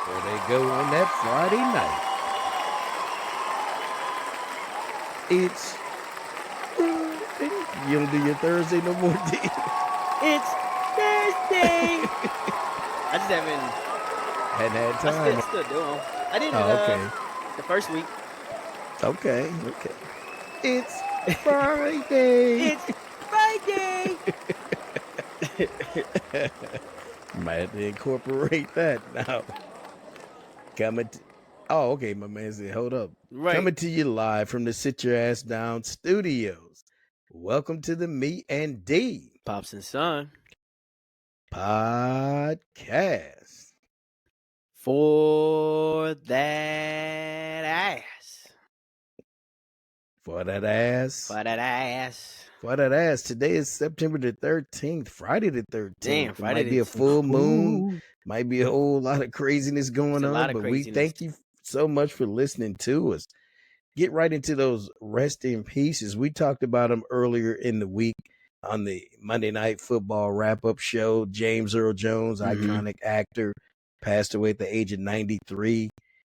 There they go on that Friday night. It's Friday. You don't do your Thursday no more, do you? It's Thursday. I just haven't. Hadn't had I time. still do them. I did it Oh, okay. the first week. Okay. It's Friday. It's Friday. Might have to incorporate that now. Oh, okay, my man said, hold up. Right. Coming to you live from the Sit Your Ass Down studios. Welcome to the Me and D Pops and Son. podcast. For that ass. For that ass. For that ass. For that ass. Today is September the 13th, Friday the 13th. Damn, it Friday might be a the full 13th. moon. Might be a whole lot of craziness going a on. lot of But craziness. we thank you so much for listening to us. Get right into those rest in pieces. We talked about them earlier in the week on the Monday Night Football wrap-up show. James Earl Jones, iconic actor, passed away at the age of 93.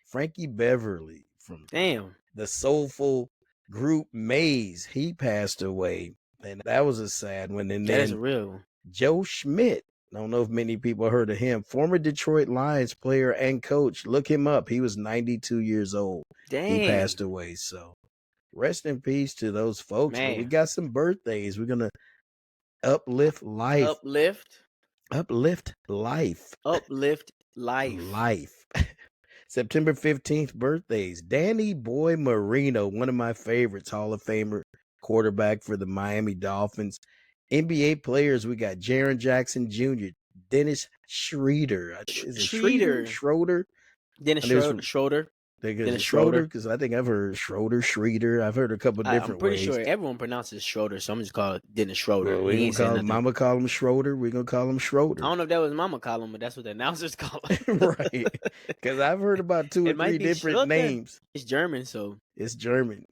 Frankie Beverly from the soulful group Maze, he passed away. And that was a sad one. And that then is a real one. Joe Schmidt. I don't know if many people heard of him. Former Detroit Lions player and coach. Look him up. He was 92 years old. Damn. He passed away. So rest in peace to those folks. Man. But we got some birthdays. We're going to uplift life. Uplift life. Uplift life. Life. September 15th birthdays. Danny Boy Marino, one of my favorites, Hall of Famer, quarterback for the Miami Dolphins. NBA players, we got Jaren Jackson Jr., Dennis Schroeder. Is it Schroeder? Dennis Schroeder. Dennis Schroeder, because I think I've heard Schroeder. I've heard a couple different ways. I'm pretty sure everyone pronounces Schroeder, so I'm just call it Dennis Schroeder. Well, Mama call him Schroeder. We're going to call him Schroeder. I don't know if that was Mama call him, but that's what the announcers call him. Right. Because I've heard about two or three different names. It's German, so. It's German.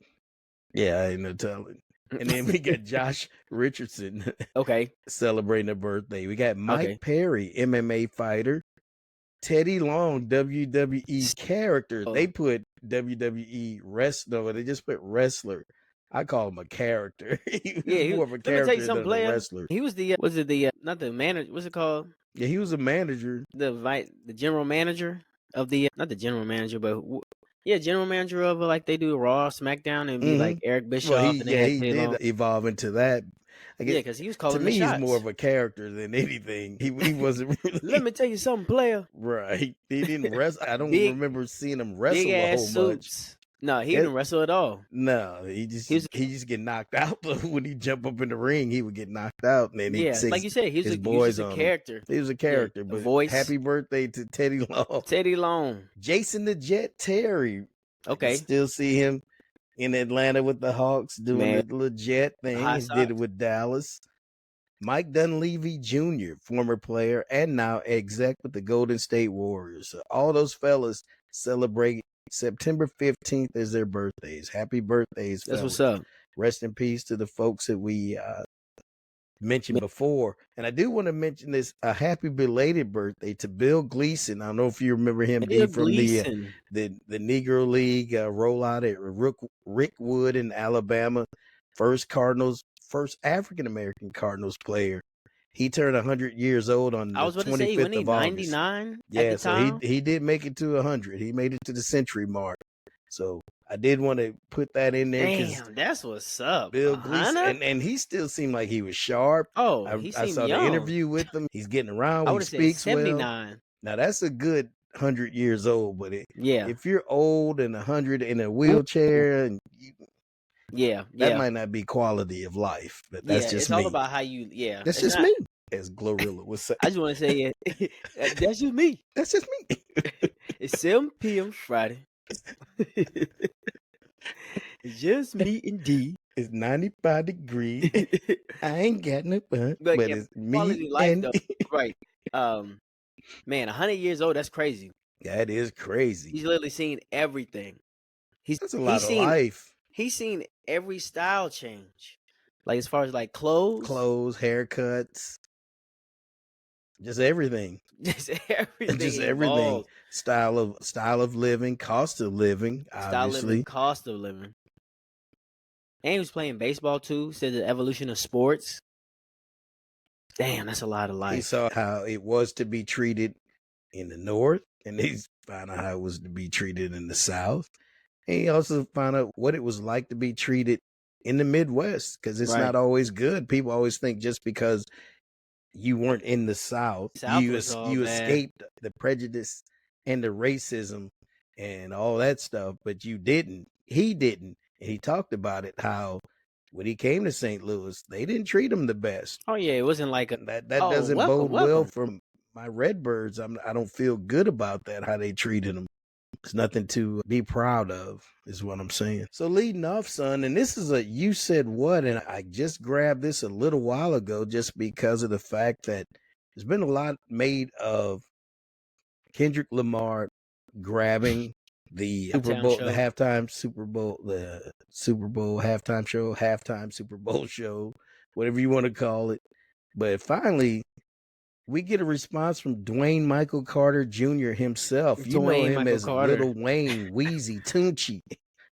Yeah, I ain't no telling. And then we got Josh Richardson. Okay. Celebrating a birthday. We got Mike Perry, MMA fighter. Teddy Long, WWE character. They put WWE wrestler. They just put wrestler. I call him a character. He was more of a character than a wrestler. He was not the manager, what's it called? Yeah, he was a manager. The general manager of the, not the general manager, but general manager of like they do Raw, SmackDown, and be like Eric Bischoff. Well, he did evolve into that. Because he was calling the shots. To me, he's more of a character than anything. He wasn't really. Let me tell you something, player. Right. He didn't wrestle. I don't remember seeing him wrestle a whole much. No, he didn't wrestle at all. No, he just get knocked out. When he jump up in the ring, he would get knocked out. And then like you said, he was a character. He was a character. Yeah, but voice. Happy birthday to Teddy Long. Teddy Long. Jason the Jet Terry. Okay. I still see him in Atlanta with the Hawks doing the little jet thing. He did it with Dallas. Mike Dunleavy Jr., former player and now exec with the Golden State Warriors. So all those fellas celebrate September 15th as their birthdays. Happy birthdays, fellas. That's what's up. Rest in peace to the folks that we mentioned before. And I do want to mention this, a happy belated birthday to Bill Gleason. I don't know if you remember him being from the Negro League rollout at Rickwood in Alabama. First African-American Cardinals player. He turned 100 years old on the 25th of August. 99 yeah, so he did make it to 100. He made it to the century mark. So I did want to put that in there. Damn, that's what's up. Bill Gleason, and he still seemed like he was sharp. Oh, I saw the interview with him. He's getting around. He speaks 79. well. Now that's a good 100 years old, but if you're old and 100 in a wheelchair and that might not be quality of life, but that's just it's me. All about how you, That's just me, as Glorilla would say. I just want to say, that's just me. That's just me. It's 7 p.m. Friday. It's just me and D. It's 95 degrees. I ain't got no fun, but it's me and D. Right. Man, 100 years old, that's crazy. That is crazy. He's literally seen everything. That's a lot of life. He's seen every style change. Like as far as like clothes, haircuts, Just everything. Just everything Just everything. involved. Style of living, cost of living, Style of living, obviously. cost of living. And he was playing baseball too. Said the evolution of sports. Damn, that's a lot of He life. saw how it was to be treated in the North, and he found out how it was to be treated in the South. And he also found out what it was like to be treated in the Midwest, because it's Right. not always good. People always think just because you weren't in the South, South was all you bad. escaped the prejudice and the racism and all that stuff, but you didn't. He didn't. And he talked about it how when he came to St. Louis, they didn't treat him the best. Oh yeah, it wasn't like That oh, doesn't welcome, bode well welcome. for my Redbirds. I don't feel good about that, how they treated him. It's nothing to be proud of, is what I'm saying. So leading off, son, and this is a you said what, and I just grabbed this a little while ago just because of the fact that there's been a lot made of Kendrick Lamar grabbing the Super Bowl, the halftime Super Bowl, the Super Bowl halftime show, halftime Super Bowl show, whatever you want to call it. But finally, we get a response from Dwayne Michael Carter Jr. himself. You know Dwayne him Michael as Carter. Little Wayne, Wheezy, Tunchi.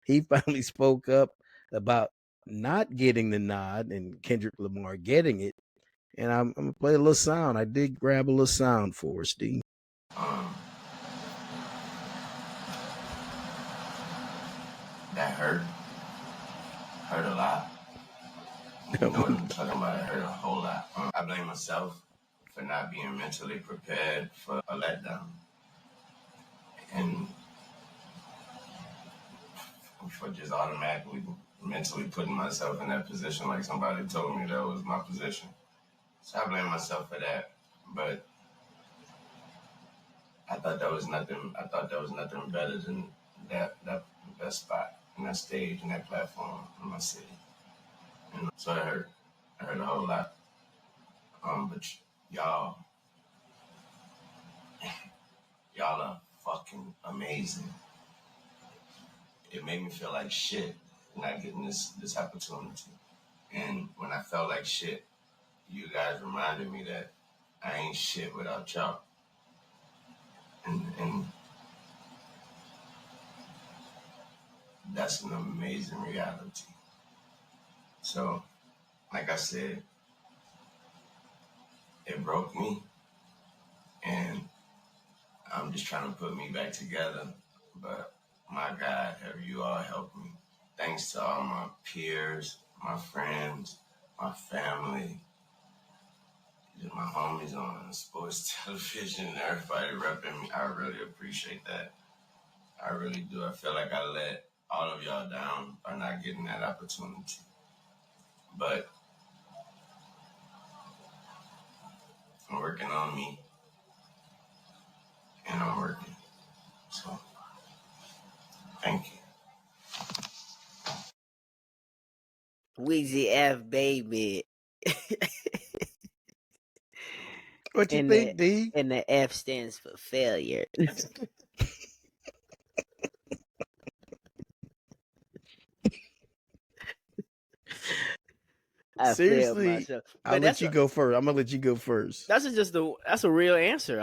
He finally spoke up about not getting the nod and Kendrick Lamar getting it. And I'm going to play a little sound. I did grab a little sound for us, Steve. That hurt. Hurt a lot. You know what I'm talking about? It hurt a whole lot. I blame myself for not being mentally prepared for a letdown. And for just automatically mentally putting myself in that position like somebody told me that was my position. So I blame myself for that. But I thought that was nothing better than that spot and that stage and that platform in my city. And so it hurt. It hurt a whole lot. But y'all are fucking amazing. It made me feel like shit not getting this opportunity. And when I felt like shit, you guys reminded me that I ain't shit without y'all. And that's an amazing reality. So, like I said, it broke me, and I'm just trying to put me back together. But my God, have you all helped me? Thanks to all my peers, my friends, my family, just my homies on sports television, everybody repping me. I really appreciate that. I really do. I feel like I let all of y'all down by not getting that opportunity. But I'm working on me, and I'm working. So, thank you. Weezy F baby. What you think, D? And the F stands for failure. Seriously, I'll let you go first. I'm gonna let you go first. That's a real answer.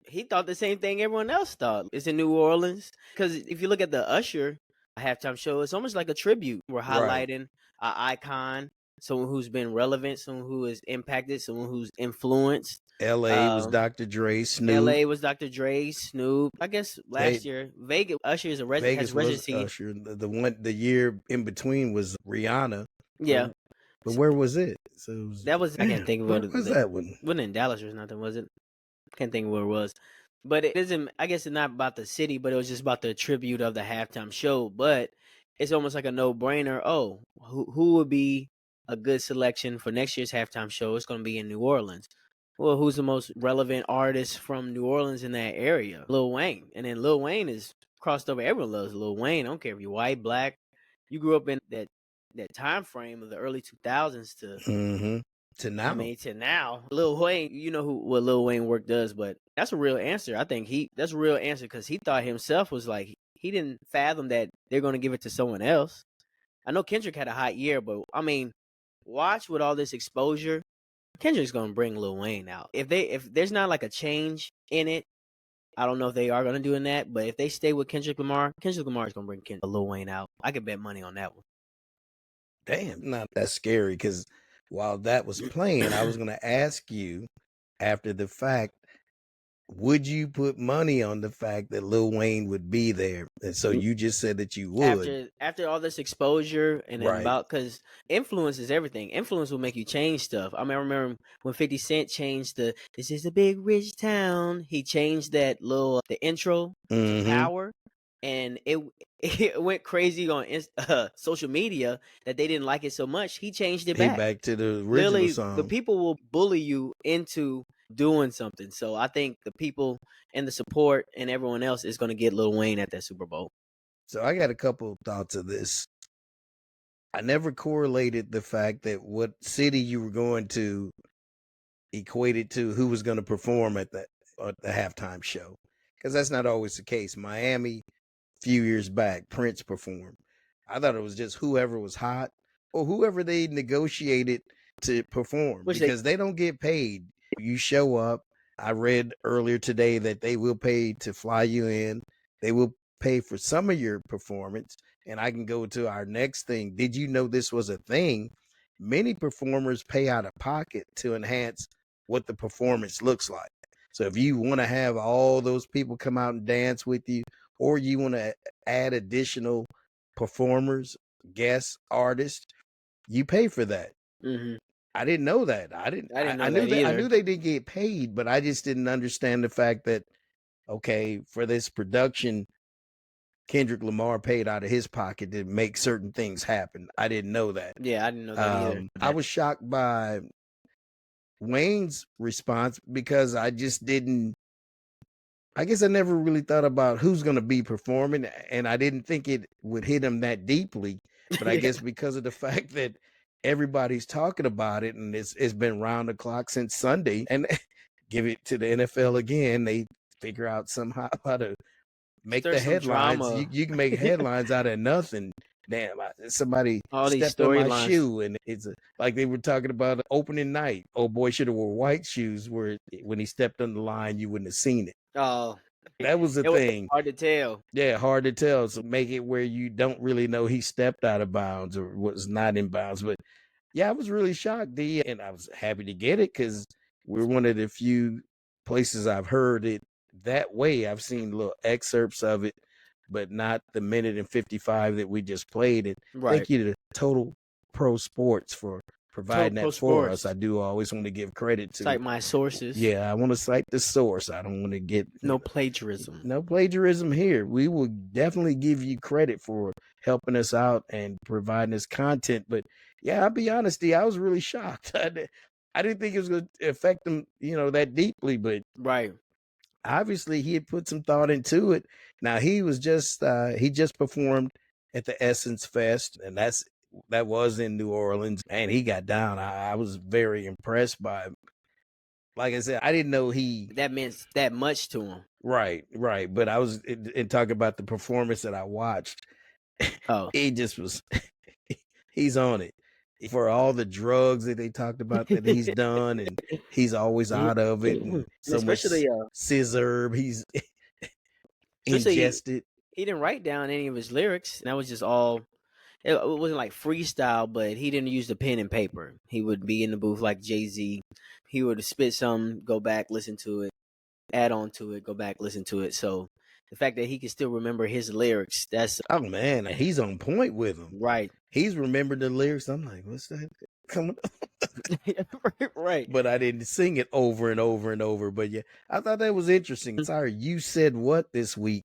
He thought the same thing everyone else thought. It's in New Orleans. Because if you look at the Usher halftime show, it's almost like a tribute. We're highlighting an icon, someone who's been relevant, someone who has impacted, someone who's influenced. L.A. was Dr. Dre, Snoop. L.A. was Dr. Dre, Snoop. I guess last year, Vegas, Usher has residency. Usher. The year in between was Rihanna. Yeah. But where was it? So I can't think of where was that one? Wasn't in Dallas or nothing, was it? Can't think of where it was. But it isn't, I guess it's not about the city, but it was just about the tribute of the halftime show. But it's almost like a no-brainer. Oh, who would be a good selection for next year's halftime show? It's going to be in New Orleans. Well, who's the most relevant artist from New Orleans in that area? Lil Wayne. And then Lil Wayne is crossed over. Everyone loves Lil Wayne. I don't care if you're white, black. You grew up in that time frame of the early 2000s to now. I mean, to now. Lil Wayne, you know what Lil Wayne work does, but that's a real answer. I think that's a real answer because he thought himself was like, he didn't fathom that they're going to give it to someone else. I know Kendrick had a hot year, but I mean, watch with all this exposure Kendrick's gonna bring Lil Wayne out. If there's not like a change in it, I don't know if they are gonna do in that. But if they stay with Kendrick Lamar is gonna bring Lil Wayne out. I could bet money on that one. Damn, not that scary. Because while that was playing, I was gonna ask you after the fact, would you put money on the fact that Lil Wayne would be there? And so you just said that you would. After all this exposure and then Right. about because influence is everything. Influence will make you change stuff. I mean, I remember when 50 Cent changed the "This is a big rich town." He changed that the intro to Mhm. Power, and it went crazy on social media that they didn't like it so much. He changed it back. Back to the original Literally, song. the people will bully you into doing something. So I think the people and the support and everyone else is going to get Lil Wayne at that Super Bowl. So I got a couple thoughts of this. I never correlated the fact that what city you were going to equated to who was going to perform at the halftime show, because that's not always the case. Miami, a few years back, Prince performed. I thought it was just whoever was hot or whoever they negotiated to perform, because they don't get paid. You show up. I read earlier today that they will pay to fly you in. They will pay for some of your performance. And I can go to our next thing. Did you know this was a thing? Many performers pay out of pocket to enhance what the performance looks like. So if you want to have all those people come out and dance with you, or you want to add additional performers, guests, artists, you pay for that. Mm-hmm. I didn't know that. I knew that. I knew they didn't get paid, but I just didn't understand the fact that, okay, for this production, Kendrick Lamar paid out of his pocket to make certain things happen. I didn't know that. Yeah, I didn't know that either. I was shocked by Wayne's response because I just didn't. I guess I never really thought about who's going to be performing, and I didn't think it would hit him that deeply. But I guess because of the fact that everybody's talking about it, and it's been round the clock since Sunday, and give it to the NFL again, they figure out somehow how to make the headlines. You can make headlines out of nothing. Damn, somebody stepped on my shoe, and it's like they were talking about opening night. Oh boy, should have wore white shoes. Where when he stepped on the line, you wouldn't have seen it. Oh, that was the thing. Hard to tell. Yeah, hard to tell. So make it where you don't really know he stepped out of bounds or was not in bounds. But yeah, I was really shocked, D, and I was happy to get it because we're one of the few places I've heard it that way. I've seen little excerpts of it, but not the minute and 55 that we just played. And thank you to Total Pro Sports for providing that for us. I do always want to give credit to cite my sources. Yeah, I want to cite the source. I don't want to get no plagiarism. No plagiarism here. We will definitely give you credit for helping us out and providing us content. But yeah, I'll be honest, D, I was really shocked. I didn't think it was going to affect them, that deeply. But obviously, he had put some thought into it. Now he was just performed at the Essence Fest, and that was in New Orleans, and he got down. I was very impressed by him. Like I said, I didn't know that meant that much to him. Right. But I was in talking about the performance that I watched. Oh, he just was. He's on it for all the drugs that they talked about that he's done, and he's always out of it. And so especially much scissor he's ingested. He didn't write down any of his lyrics. And that was just all. It wasn't like freestyle, but he didn't use the pen and paper. He would be in the booth like Jay-Z. He would spit some, go back, listen to it, add on to it, go back, listen to it. So the fact that he can still remember his lyrics, that's oh man, he's on point with them. Right. He's remembered the lyrics. I'm like, what's that coming up? Right. But I didn't sing it over and over and over. But yeah, I thought that was interesting. Sorry, you said what this week?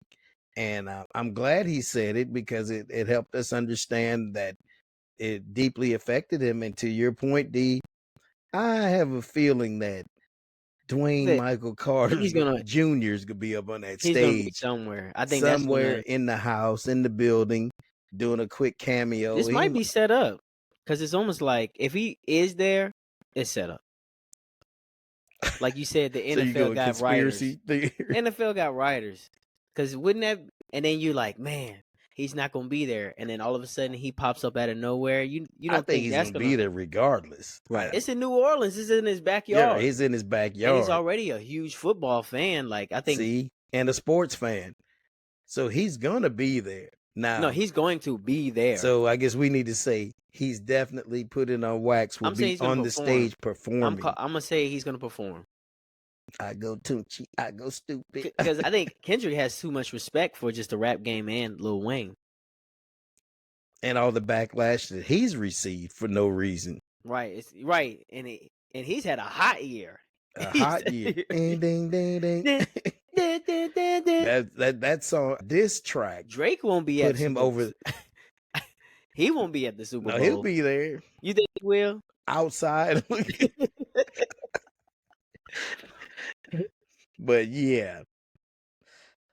And I'm glad he said it because it helped us understand that it deeply affected him. And to your point, D, I have a feeling that Dwayne Michael Carter Jr. is gonna be up on that stage somewhere. I think somewhere in the house, in the building, doing a quick cameo. This might be set up because it's almost like if he is there, it's set up. Like you said, the NFL got writers. NFL got writers. Because wouldn't that? And then you're like, man, he's not gonna be there, and then all of a sudden he pops up out of nowhere. You I don't think think he's that's gonna be gonna there regardless. right? It's in New Orleans. It's in his Yeah, backyard, he's in his and he's backyard. already a huge football fan. Like I think See, and a sports fan, so he's gonna be there. no, Now, he's going to be there. so I guess we need to say he's definitely putting on wax. Will I'm saying be he's gonna on the perform. stage I'm performing. gonna say he's gonna perform I go Tunchi, I go stupid. because I think Kendrick has too much respect for just the rap game and Lil Wayne. And all the backlash that he's received for no reason. Right, it's right, and he's had a hot year. A hot year. Ding ding ding ding. that song, this track, Drake won't be put at him Super over. He won't be at the Super No, Bowl. he'll be there You think he will? outside. But yeah.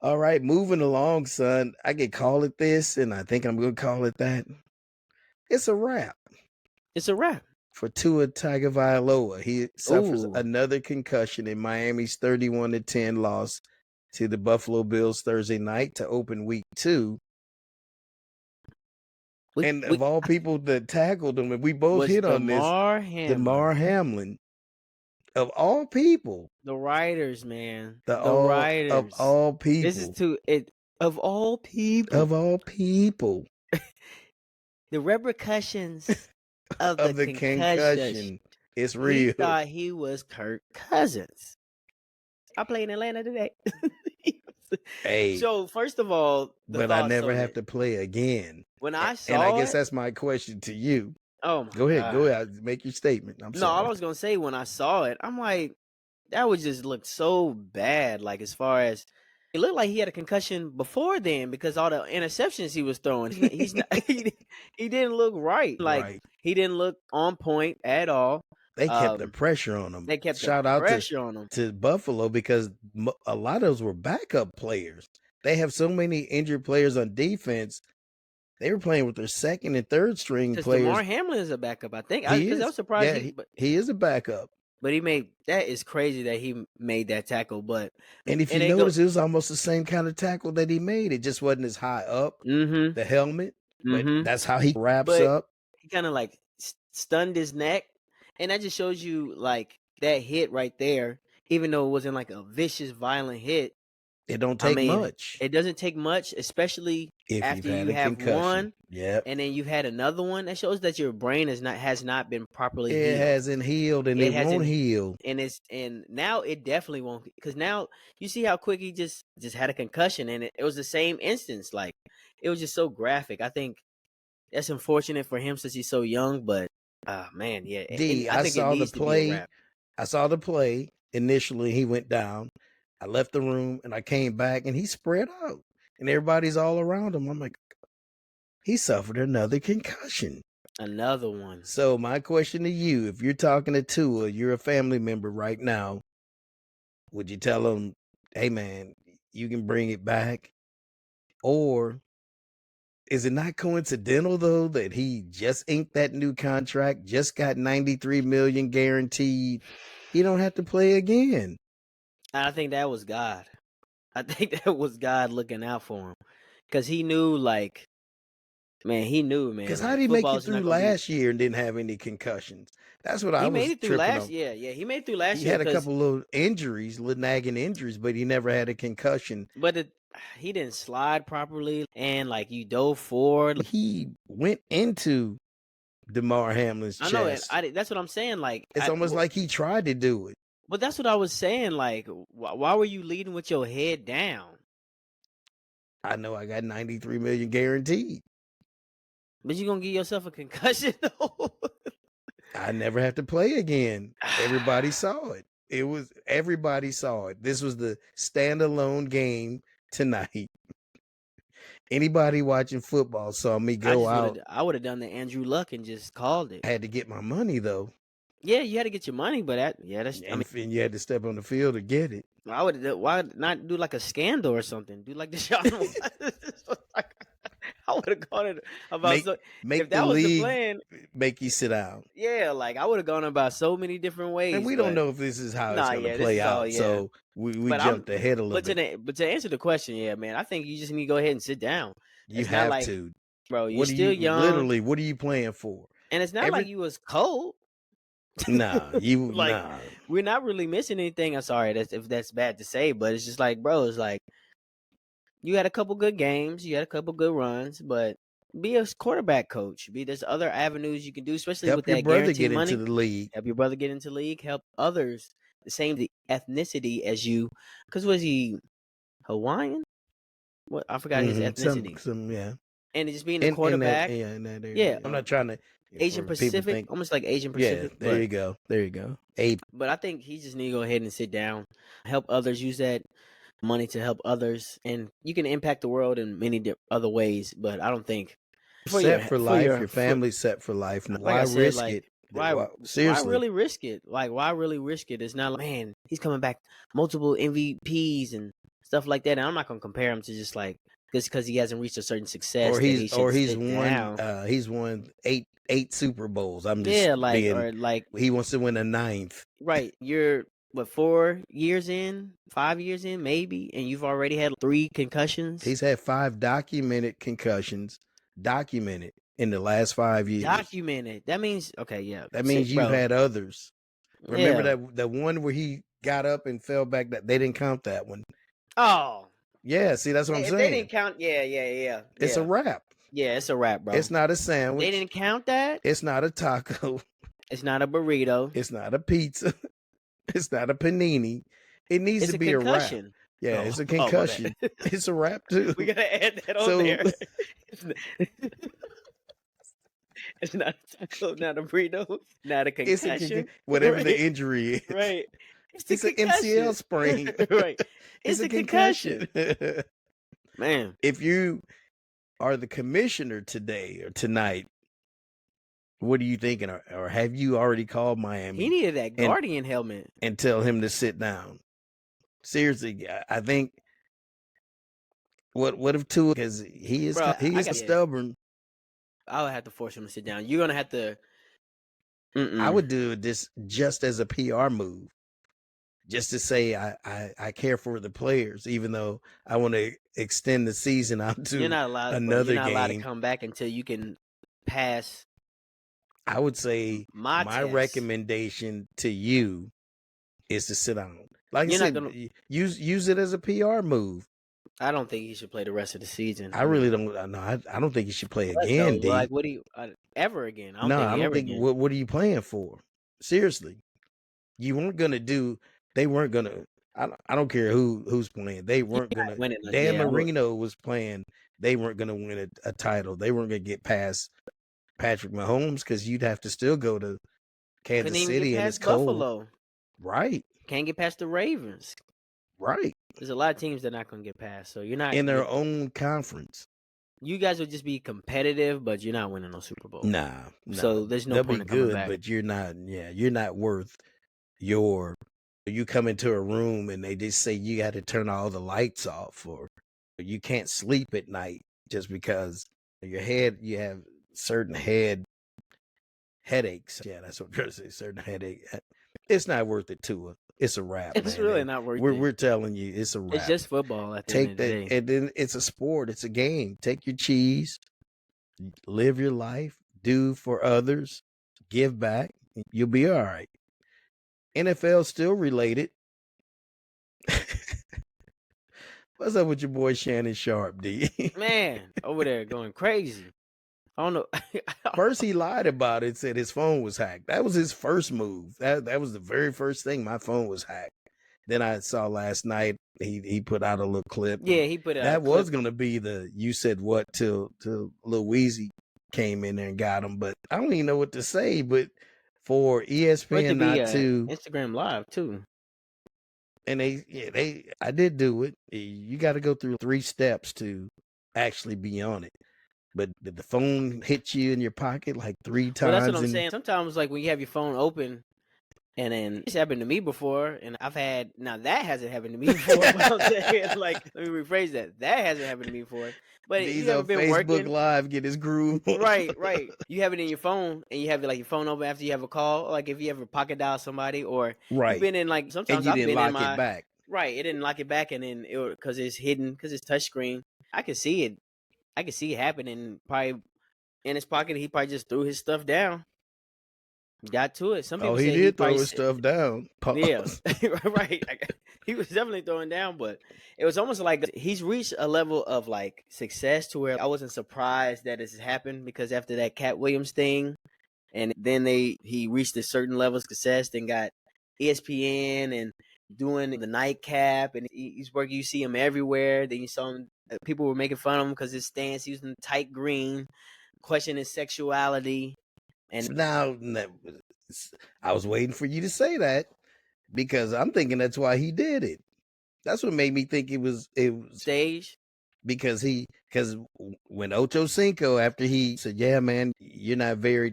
All right, moving along, son. I could call it this, and I think I'm gonna call it that. It's a wrap It's a wrap. for Tua Tagovailoa. He suffers Ooh. another concussion in Miami's 31-10 loss to the Buffalo Bills Thursday night to open Week 2. And of all people that tackled him, and we both was hit on this, Damar Hamlin. Of all people, the writers, man, the writers of all people. This is of all people. Of all people, the repercussions of the concussion. It's real. He thought he was Kirk Cousins. I played in Atlanta today. Hey, so first of all, but I never have to play again. When I saw and I guess that's my question to you. Oh my Go ahead, God. go ahead. Make your statement. I'm sorry. All I was gonna say when I saw it, I'm like, that would just look so bad. Like as far as it looked like he had a concussion before then because all the interceptions he was throwing. He's not, he didn't look right. Like he didn't look on point at all. They kept the pressure on him. They kept Shout the out pressure on him to Buffalo because a lot of those were backup players. They have so many injured players on defense. They were playing with their second and third string players. Damar Hamlin is a backup, I think. I was surprised. Yeah, he is a backup. But that is crazy that he made that tackle. But and if you notice, it was almost the same kind of tackle that he made. It just wasn't as high up, the helmet. But that's how he wraps up. He kind of like stunned his neck. And that just shows you like that hit right there, even though it wasn't like a vicious, violent hit. It don't take much. It doesn't take much, especially if after you have one, and then you've had another one. That shows that your brain has not been properly healed. It hasn't healed, and it won't heal. And now it definitely won't, because now you see how quick he just had a concussion, and it was the same instance. Like it was just so graphic. I think that's unfortunate for him since he's so young, but man, yeah. I saw the play. I saw the play initially. He went down. I left the room and I came back and he spread out and everybody's all around him. I'm like, he suffered another concussion. Another one. So my question to you, if you're talking to Tua, you're a family member right now, would you tell him, hey man, you can bring it back? Or is it not coincidental though that he just inked that new contract, just got $93 million guaranteed? He don't have to play again. I think that was God. I think that was God looking out for him, because he knew, like, man. Because how did he make it through last year and didn't have any concussions? That's what I was. He made it through last year. Yeah, he made it through last year. He had a couple of injuries, little nagging injuries, but he never had a concussion. But he didn't slide properly, and like you dove forward. He went into Damar Hamlin's chest. I know. That's what I'm saying. Like it's almost like he tried to do it. But that's what I was saying. Like, why were you leading with your head down? I know I got $93 million guaranteed. But you're going to give yourself a concussion, though? I never have to play again. Everybody saw it. Everybody saw it. This was the standalone game tonight. Anybody watching football saw me go out. I would have done the Andrew Luck and just called it. I had to get my money, though. Yeah, you had to get your money, but that's. And you had to step on the field to get it. Why not do like a scandal or something? Do like the shot. I would have gone about if that was the plan. Make you sit down. Yeah, like I would have gone about so many different ways. And we don't know if this is how it's going to play out. So we jumped ahead a little bit. But to answer the question, yeah, man, I think you just need to go ahead and sit down. You It's not have like, to. bro, you're What are still you young, literally? What are you playing for? and it's not like Every you was cold. Like, nah. we're not really missing anything. I'm sorry if that's bad to say, but it's just like, bro, it's like you had a couple good games, you had a couple good runs, but be a quarterback coach. There's other avenues you can do, especially with Help your that brother guaranteed get into money. the league. Help your brother get into league. Help others the same ethnicity as you. Because was he Hawaiian? What, I forgot his ethnicity. Some yeah. And just being a In that quarterback, in that yeah, area. I'm not trying to Asian for people Pacific, think. almost like Asian Yeah, Pacific, there you go. There you go. but I think he just need to go ahead and sit down, help others, use that money to help others, and you can impact the world in many other ways. But I don't think Set for life. Your for family's set for life. like Why I said, risk like it? why Seriously. really risk it? Like why really risk it? It's not like, man, he's coming back multiple MVPs and stuff like that. And I'm not gonna compare him to just like just because he hasn't reached a certain success that he should He's sit won down. he's won eight Super Bowls. I'm just Yeah, like being or like he wants to win a ninth. right. You're what 4 years in, 5 years in, maybe, and you've already had 3 concussions. He's had 5 documented concussions, documented in the last 5 years. Documented. That means okay, yeah. That means you've had others. Remember Yeah. that one where he got up and fell back? That they didn't count that one. Oh, Yeah, see that's what I'm if saying. they didn't count, yeah. It's a wrap. Yeah, it's a wrap, bro. It's not a If sandwich. they didn't count that. It's not a taco. It's not a burrito. It's not a pizza. It's not a panini. It needs It's to a be concussion. a wrap. Yeah, it's a Oh, my concussion. bad. It's a wrap too. We gotta add that on So- there. It's not a taco, not a burrito, not a It's concussion. whatever Right. the injury is. Right. It's an MCL sprain. Right. It's a concussion. concussion. Man, If you are the commissioner today or tonight, what are you thinking? Or have you already called Miami he needed that Guardian helmet. and tell him to sit down? Seriously, I think. What if Tua? Because he is Bro, stubborn. I would have to force him to sit down. You're gonna have to. I would do this just as a PR move, just to say I care for the players, even though I want to extend the season out to You're not allowed. another You're not allowed to game. come back until you can pass. I would say My test. recommendation to you is to sit down. Like You're I not said, gonna- use it as a PR move. I don't think he should play the rest of the season. I really don't. No, I don't think he should play again. D. Like, what do you ever again? I don't No, think I he don't ever think. again. What are you playing for? Seriously, you weren't gonna do. They weren't gonna. I don't care who's playing. They weren't gonna. winning, Dan yeah. Marino was playing. They weren't gonna win a title. They weren't gonna get past Patrick Mahomes because you'd have to still go to Kansas Couldn't even City get and past it's cold. Buffalo. Right. Can't get past the Ravens. Right. There's a lot of teams that are not gonna get past. So you're not In their own conference. You guys would just be competitive, but you're not winning no Super Bowl. Nah. So there's no They'll point be in coming good, back. but you're not. Yeah, you're not worth your. You come into a room and they just say you got to turn all the lights off, or you can't sleep at night just because your head. You have certain headaches. Yeah, that's what I'm trying to say. Certain headache. It's not worth it, Tua. It's a wrap. It's man. really And not worth it. We're telling you, it's a wrap. It's just football at the Take end of the that, day. and then it's a sport. It's a game. Take your cheese, live your life, do for others, give back. You'll be all right. NFL still related. What's up with your boy Shannon Sharp, D? Man, over there going crazy. I don't know. First he lied about it, said his phone was hacked. That was his first move. That was the very first thing. My phone was hacked. Then I saw last night he put out a little clip. Yeah, he put out that a clip. was gonna be the you said what till Lil Weezy came in there and got him, but I don't even know what to say. But for ESPN not to Instagram Live too. And I did do it. You got to go through 3 steps to actually be on it. But did the phone hit you in your pocket like 3 times? Well, that's what I'm saying. Sometimes, like when you have your phone open, and then it's happened to me before, and now that hasn't happened to me before. But I'm saying, like, let me rephrase that. That hasn't happened to me before. But He's you ever on been Facebook working Live, get his groove. Right. You have it in your phone, and you have it like your phone open after you have a call. Like if you ever pocket dial somebody, or Right. you've been in like And sometimes you I've didn't been lock in my it back. right. It didn't lock it back, and then because it's hidden because it's touchscreen, I can see it I could see it happening. Probably in his pocket, he probably just threw his stuff down, got to it. Some Oh, people he say he did probably throw his stuff down. yeah, Pause. right. He was definitely throwing down, but it was almost like he's reached a level of like success to where I wasn't surprised that this happened, because after that Cat Williams thing, and then he reached a certain level of success, then got ESPN and doing the nightcap, and he's working. You see him everywhere. Then you saw him. People were making fun of him because his stance, he was in tight green, questioning his sexuality, and So now, I was waiting for you to say that because I'm thinking that's why he did it. That's what made me think it was stage. because when Ocho Cinco, after he said, "Yeah, man, you're not very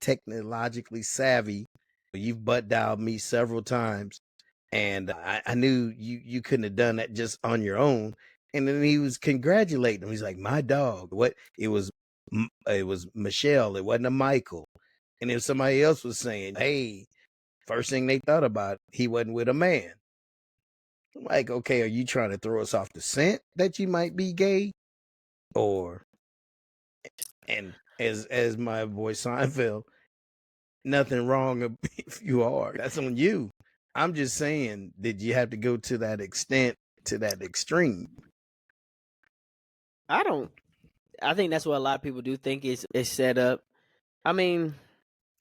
technologically savvy. You've butt dialed me several times, and I knew you couldn't have done that just on your own." And then he was congratulating him. He's like, "My dog." What it was Michelle. It wasn't a Michael. And if somebody else was saying, "Hey," first thing they thought about, he wasn't with a man. I'm like, okay, are you trying to throw us off the scent that you might be gay? Or and as my boy Seinfeld, nothing wrong if you are. That's on you. I'm just saying, did you have to go to that extent, to that extreme? I don't. I think that's what a lot of people do think is set up. I mean,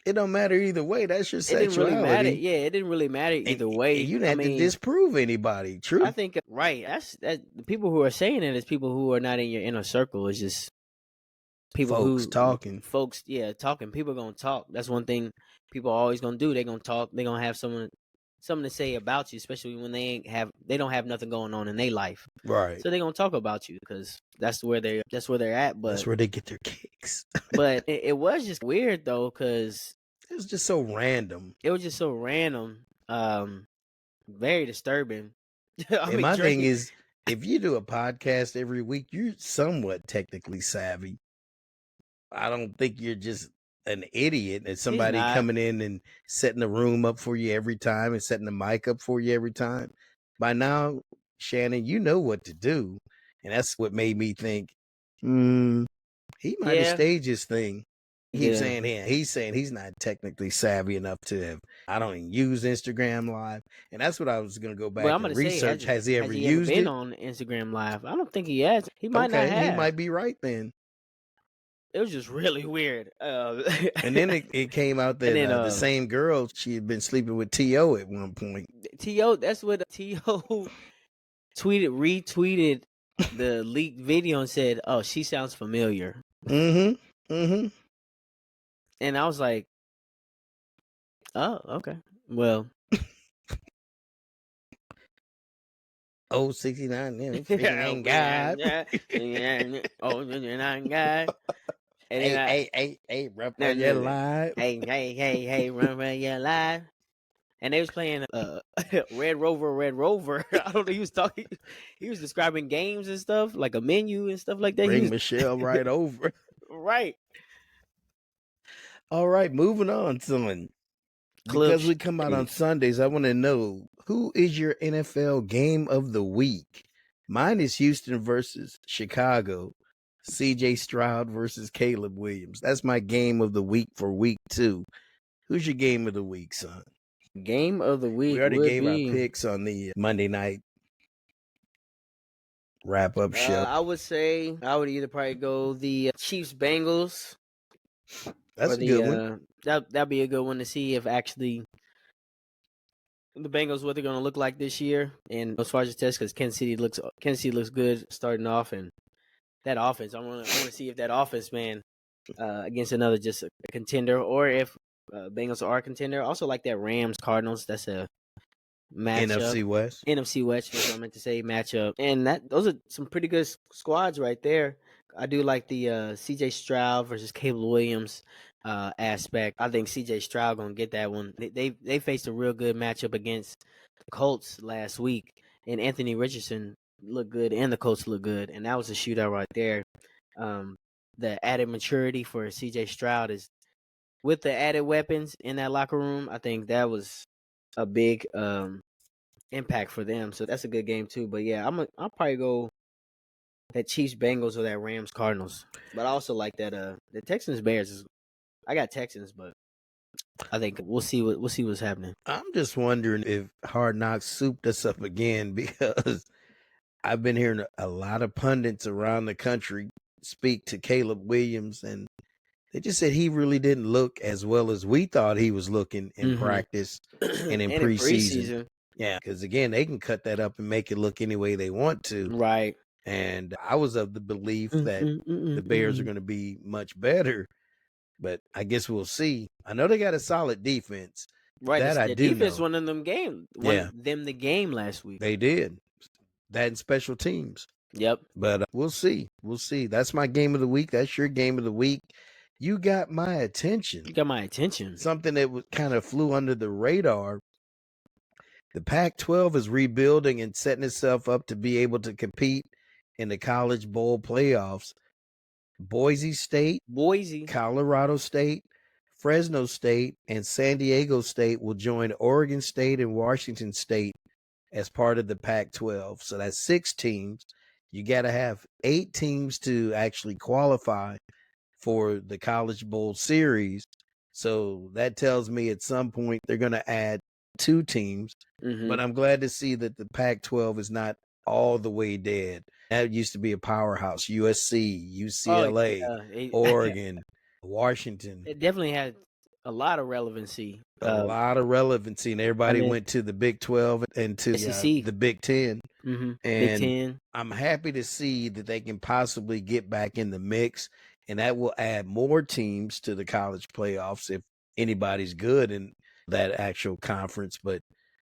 It don't matter either way. That's your it didn't really matter. sexuality. Yeah, it didn't really matter And, either and way. you didn't I have to mean, disprove anybody. I True. think right. That the people who are saying it is people who are not in your inner circle. It's just people Folks who talking. folks, yeah, talking. People gonna talk. That's one thing people are always gonna do. They're gonna talk. They're gonna have something to say about you, especially when they don't have nothing going on in their life. Right. So they're gonna talk about you because that's where they're at. That's But where they get their kicks. it was just weird though, because It was just so random. it was just so random. Very disturbing. I And mean, my thing Drake. is, if you do a podcast every week, you're somewhat technically savvy. I don't think you're just an idiot and He's somebody not. coming in and setting the room up for you every time and setting the mic up for you every time. By now, Shannon, you know what to do. And that's what made me think, he might have Yeah. staged his thing. He's Yeah. saying he's saying he's not technically savvy enough to have. I don't even use Instagram Live, and that's what I was going to go Well, back I'm and gonna say, research. Has he ever has he ever used been it? on Instagram Live? I don't think he has. He might not Okay, he have. might be right then. It was just really weird. And then it came out and that then the same girl, she had been sleeping with T.O. at one point. To, that's what To retweeted the leaked video and said, "Oh, she sounds familiar." Mm-hmm. Mm-hmm. And I was like, "Oh, okay. Well, Oh, 69, yeah, freaking yeah, ain't God. oh, you're not God." And then Hey, rap no, on your no, live. hey, remember your live? And they was playing Red Rover. I don't know. He was talking. He was describing games and stuff, like a menu and stuff like that. He Bring was Michelle right over. right. All right, moving on, someone. Clip Because we come out on Sundays, I want to know, who is your NFL game of the week? Mine is Houston versus Chicago. CJ Stroud versus Caleb Williams. That's my game of the week for week 2. Who's your game of the week, son? game of the We week already would gave our be. picks on the Monday night wrap up show. I would say I would either probably go the Chiefs Bengals. That's or a good one. that'd be a good one to see if actually the Bengals what they're gonna look like this year. And as far as the test, because Kansas City looks good starting off, and that offense. I want to see if that offense, man, against another just a contender, or if Bengals are a contender. Also like that Rams Cardinals. That's a matchup. NFC West. NFC West. That's what I meant to say. Matchup, and those are some pretty good squads right there. I do like the C.J. Stroud versus Caleb Williams aspect. I think C.J. Stroud gonna get that one. They faced a real good matchup against the Colts last week, and Anthony Richardson looked good, and the Colts looked good, and that was a shootout right there. The added maturity for C.J. Stroud is with the added weapons in that locker room. I think that was a big impact for them. So that's a good game too. But yeah, I'll probably go that Chiefs Bengals or that Rams Cardinals. But I also like that the Texans Bears. I got Texans, but I think we'll see what's happening. I'm just wondering if Hard Knocks souped us up again because I've been hearing a lot of pundits around the country speak to Caleb Williams, and they just said he really didn't look as well as we thought he was looking in practice and in preseason. Yeah, because again, they can cut that up and make it look any way they want to. Right. And I was of the belief that the Bears are going to be much better, but I guess we'll see. I know they got a solid defense. Right. That I do defense know. won them the game last week. They did. That in special teams. Yep. But we'll see. We'll see. That's my game of the week. That's your game of the week. You got my attention. You got my attention. Something that kind of flew under the radar. The Pac-12 is rebuilding and setting itself up to be able to compete in the College Bowl playoffs. Boise State, Colorado State, Fresno State, and San Diego State will join Oregon State and Washington State as part of the Pac-12. So that's 6 teams. You got to have 8 teams to actually qualify for the College Bowl series. So that tells me at some point they're going to add 2 teams. But I'm glad to see that the Pac-12 is not all the way dead. That used to be a powerhouse. USC, UCLA, Oregon, Washington. It definitely had a lot of relevancy. A lot of relevancy, and everybody went to the Big 12 and to the Big 10. And Big 10. I'm happy to see that they can possibly get back in the mix, and that will add more teams to the college playoffs if anybody's good in that actual conference. But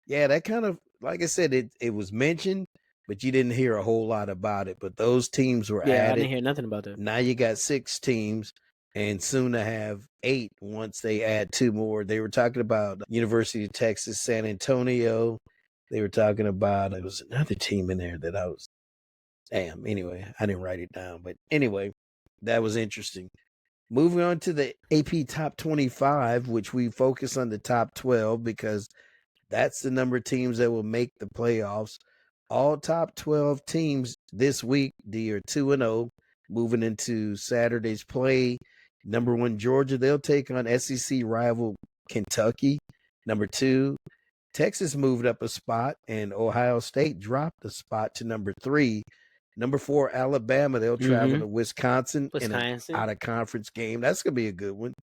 yeah, that kind of, like I said, it was mentioned, but you didn't hear a whole lot about it. But those teams were added. I didn't hear nothing about that. Now you got 6 teams, and soon to have 8 once they add 2 more. They were talking about University of Texas, San Antonio. They were talking about, it was another team in there that I was, anyway, I didn't write it down. But anyway, that was interesting. Moving on to the AP Top 25, which we focus on the top 12 because that's the number of teams that will make the playoffs. All top 12 teams this week, D, are 2-0, moving into Saturday's play. Number 1, Georgia, they'll take on SEC rival Kentucky. Number 2, Texas moved up a spot, and Ohio State dropped a spot to number 3. Number 4, Alabama, they'll travel to Wisconsin in an out-of-conference game. That's going to be a good one.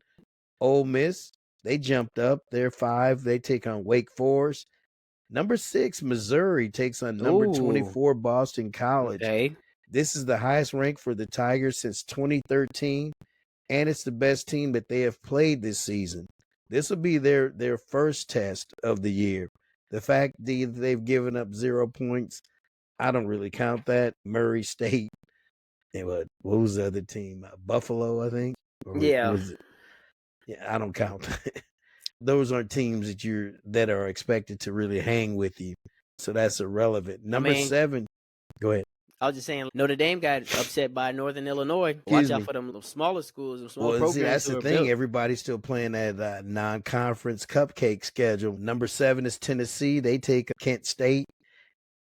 Ole Miss, they jumped up. They're 5. They take on Wake Forest. Number 6, Missouri takes on number 24, Boston College. Okay. This is the highest rank for the Tigers since 2013, and it's the best team that they have played this season. This will be their first test of the year. The fact that they've given up 0 points, I don't really count that. Murray State. And what was the other team? Buffalo, I think. Yeah, I don't count that. Those aren't teams that are expected to really hang with you. So that's irrelevant. Number 7. Go ahead. I was just saying, Notre Dame got upset by Northern Illinois. Watch out for them smaller schools and small programs. See, that's the thing. Everybody's still playing that non-conference cupcake schedule. Number 7 is Tennessee. They take Kent State.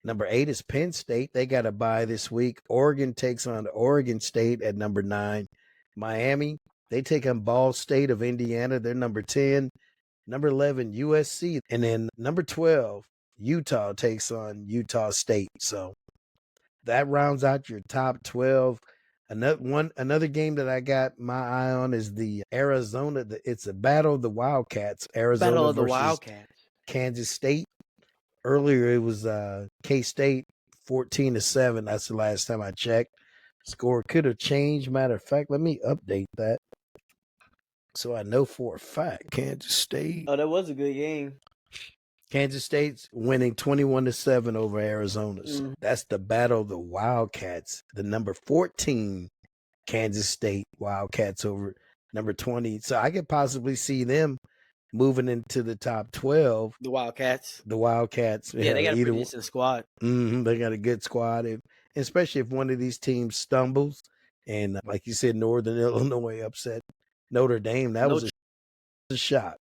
Number 8 is Penn State. They got a bye this week. Oregon takes on Oregon State at number 9. Miami, they take on Ball State of Indiana. They're number 10. Number 11, USC. And then number 12, Utah takes on Utah State. So that rounds out your top 12. Another game that I got my eye on is the Arizona. It's a battle of the Wildcats. Arizona Battle of the versus Wildcats. Kansas State. Earlier it was K-State 14-7. That's the last time I checked. Score could have changed. Matter of fact, let me update that so I know for a fact. Kansas State. Oh, that was a good game. Kansas State's winning 21-7 over Arizona. So that's the battle of the Wildcats. The number 14 Kansas State Wildcats over number 20. So I could possibly see them moving into the top 12. The Wildcats. Yeah, they got a pretty decent squad. They got a good squad. Especially if one of these teams stumbles. And like you said, Northern Illinois upset Notre Dame. That was a shock.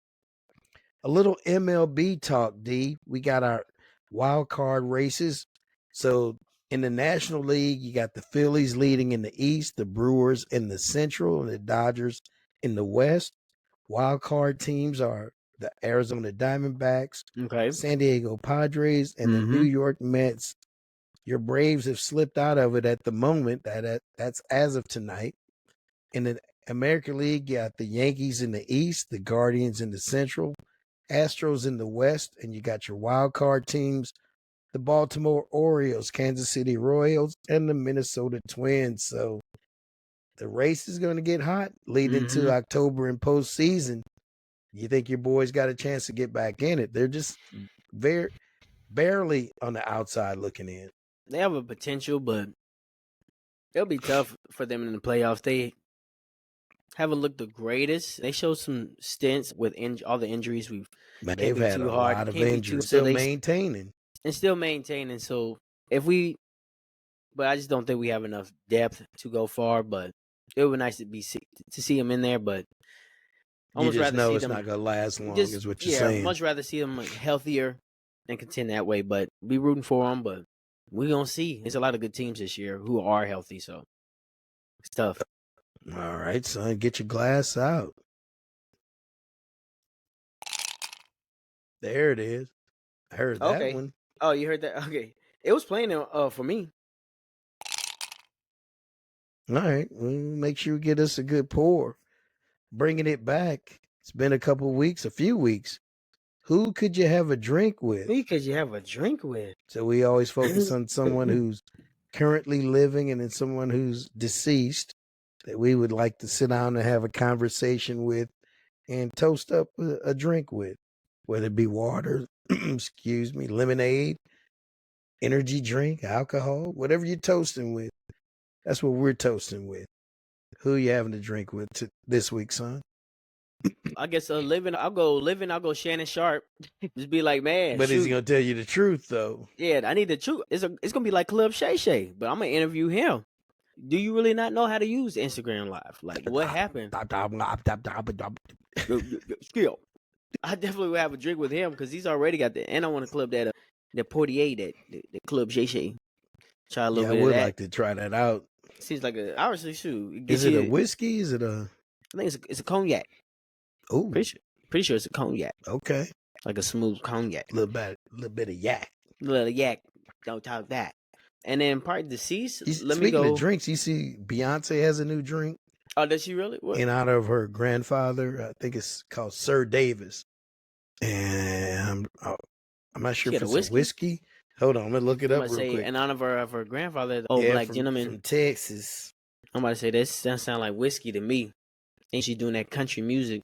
A little MLB talk, D. We got our wild card races. So In the National League, you got the Phillies leading in the East, the Brewers in the Central, and the Dodgers in the West. Wild card teams are the Arizona Diamondbacks, Okay. San Diego Padres, and the New York Mets. Your Braves have slipped out of it at the moment. That's as of tonight. In the American League, you got the Yankees in the East, the Guardians in the Central, Astros in the West, and you got your wild card teams, the Baltimore Orioles, Kansas City Royals, and the Minnesota Twins. So the race is going to get hot leading into October and postseason. You think your boys got a chance to get back in it? They're just very barely on the outside looking in. They have a potential, but it'll be tough for them in the playoffs. They haven't looked the greatest. They showed some stints with all the injuries. But they've had a lot of injuries, still maintaining. So but I just don't think we have enough depth to go far. But it would be nice to see them in there. But you just know it's not gonna last long, is what you're saying. Much rather see them healthier and contend that way. But be rooting for them. But we're gonna see. There's a lot of good teams this year who are healthy, so it's tough. All right, son, get your glass out. There it is. I heard that one. Oh, you heard that? Okay. It was playing for me. All right. Well, make sure you get us a good pour. Bringing it back. It's been a few weeks. Who could you have a drink with? Who could you have a drink with? So we always focus on someone who's currently living and then someone who's deceased that we would like to sit down and have a conversation with and toast up a drink with, whether it be water, lemonade, energy drink, alcohol, whatever you're toasting with. That's what we're toasting with. Who you having to drink with this week, son? I guess I'll go Shannon Sharp. Just be like, man. But is he gonna tell you the truth though? Yeah, I need the truth. It's gonna be like Club Shay Shay, but I'm gonna interview him. Do you really not know how to use Instagram Live? Like, what happened? Skill. I definitely would have a drink with him because he's already got and I want to club that Portier, the Club Shay Shay. Try a little bit of that. I would like to try that out. Seems like obviously, shoot. Is it a whiskey? Is it a? I think it's a cognac. Oh, pretty sure it's a cognac. Okay, like a smooth cognac. A little bit of yak. Little yak. Don't talk that. And then probably deceased. Speaking of drinks, you see Beyonce has a new drink. Oh, does she really? What? In honor of her grandfather. I think it's called Sir Davis. And I'm not sure if it's a whiskey. Hold on, I'm going to look it up real quick. In honor of her grandfather, the old black gentleman. From Texas. I'm about to say, that sounds like whiskey to me. Ain't she doing that country music?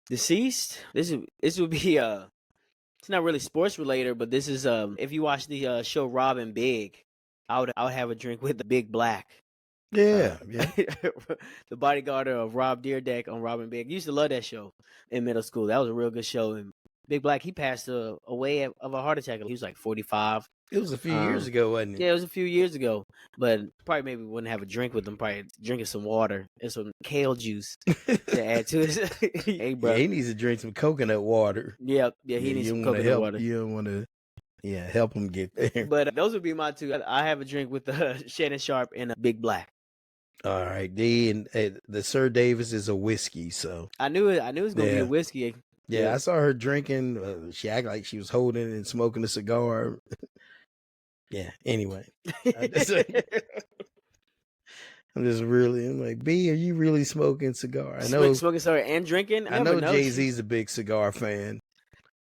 Deceased? This would be, it's not really sports related, but this is, if you watch the show Rob and Big, I would have a drink with the Big Black. Yeah. The bodyguard of Rob Deerdeck on Rob and Big. I used to love that show in middle school. That was a real good show. And Big Black, he passed away of a heart attack. He was like 45. It was a few years ago, wasn't it? Yeah, it was a few years ago. But probably maybe wouldn't have a drink with him. Probably drinking some water and some kale juice to add to it. Hey, bro. Yeah, he needs to drink some coconut water. Yeah, he needs some coconut water. You don't want to, help him get there. But those would be my two. I have a drink with Shannon Sharp and a Big Black. All right, D, and the Sir Davis is a whiskey, so I knew it was gonna be a whiskey. Yeah, I saw her drinking. She acted like she was holding and smoking a cigar. Yeah. Anyway, I'm like, B, are you really smoking cigar? I know smoking cigar and drinking. I know Jay-Z's a big cigar fan.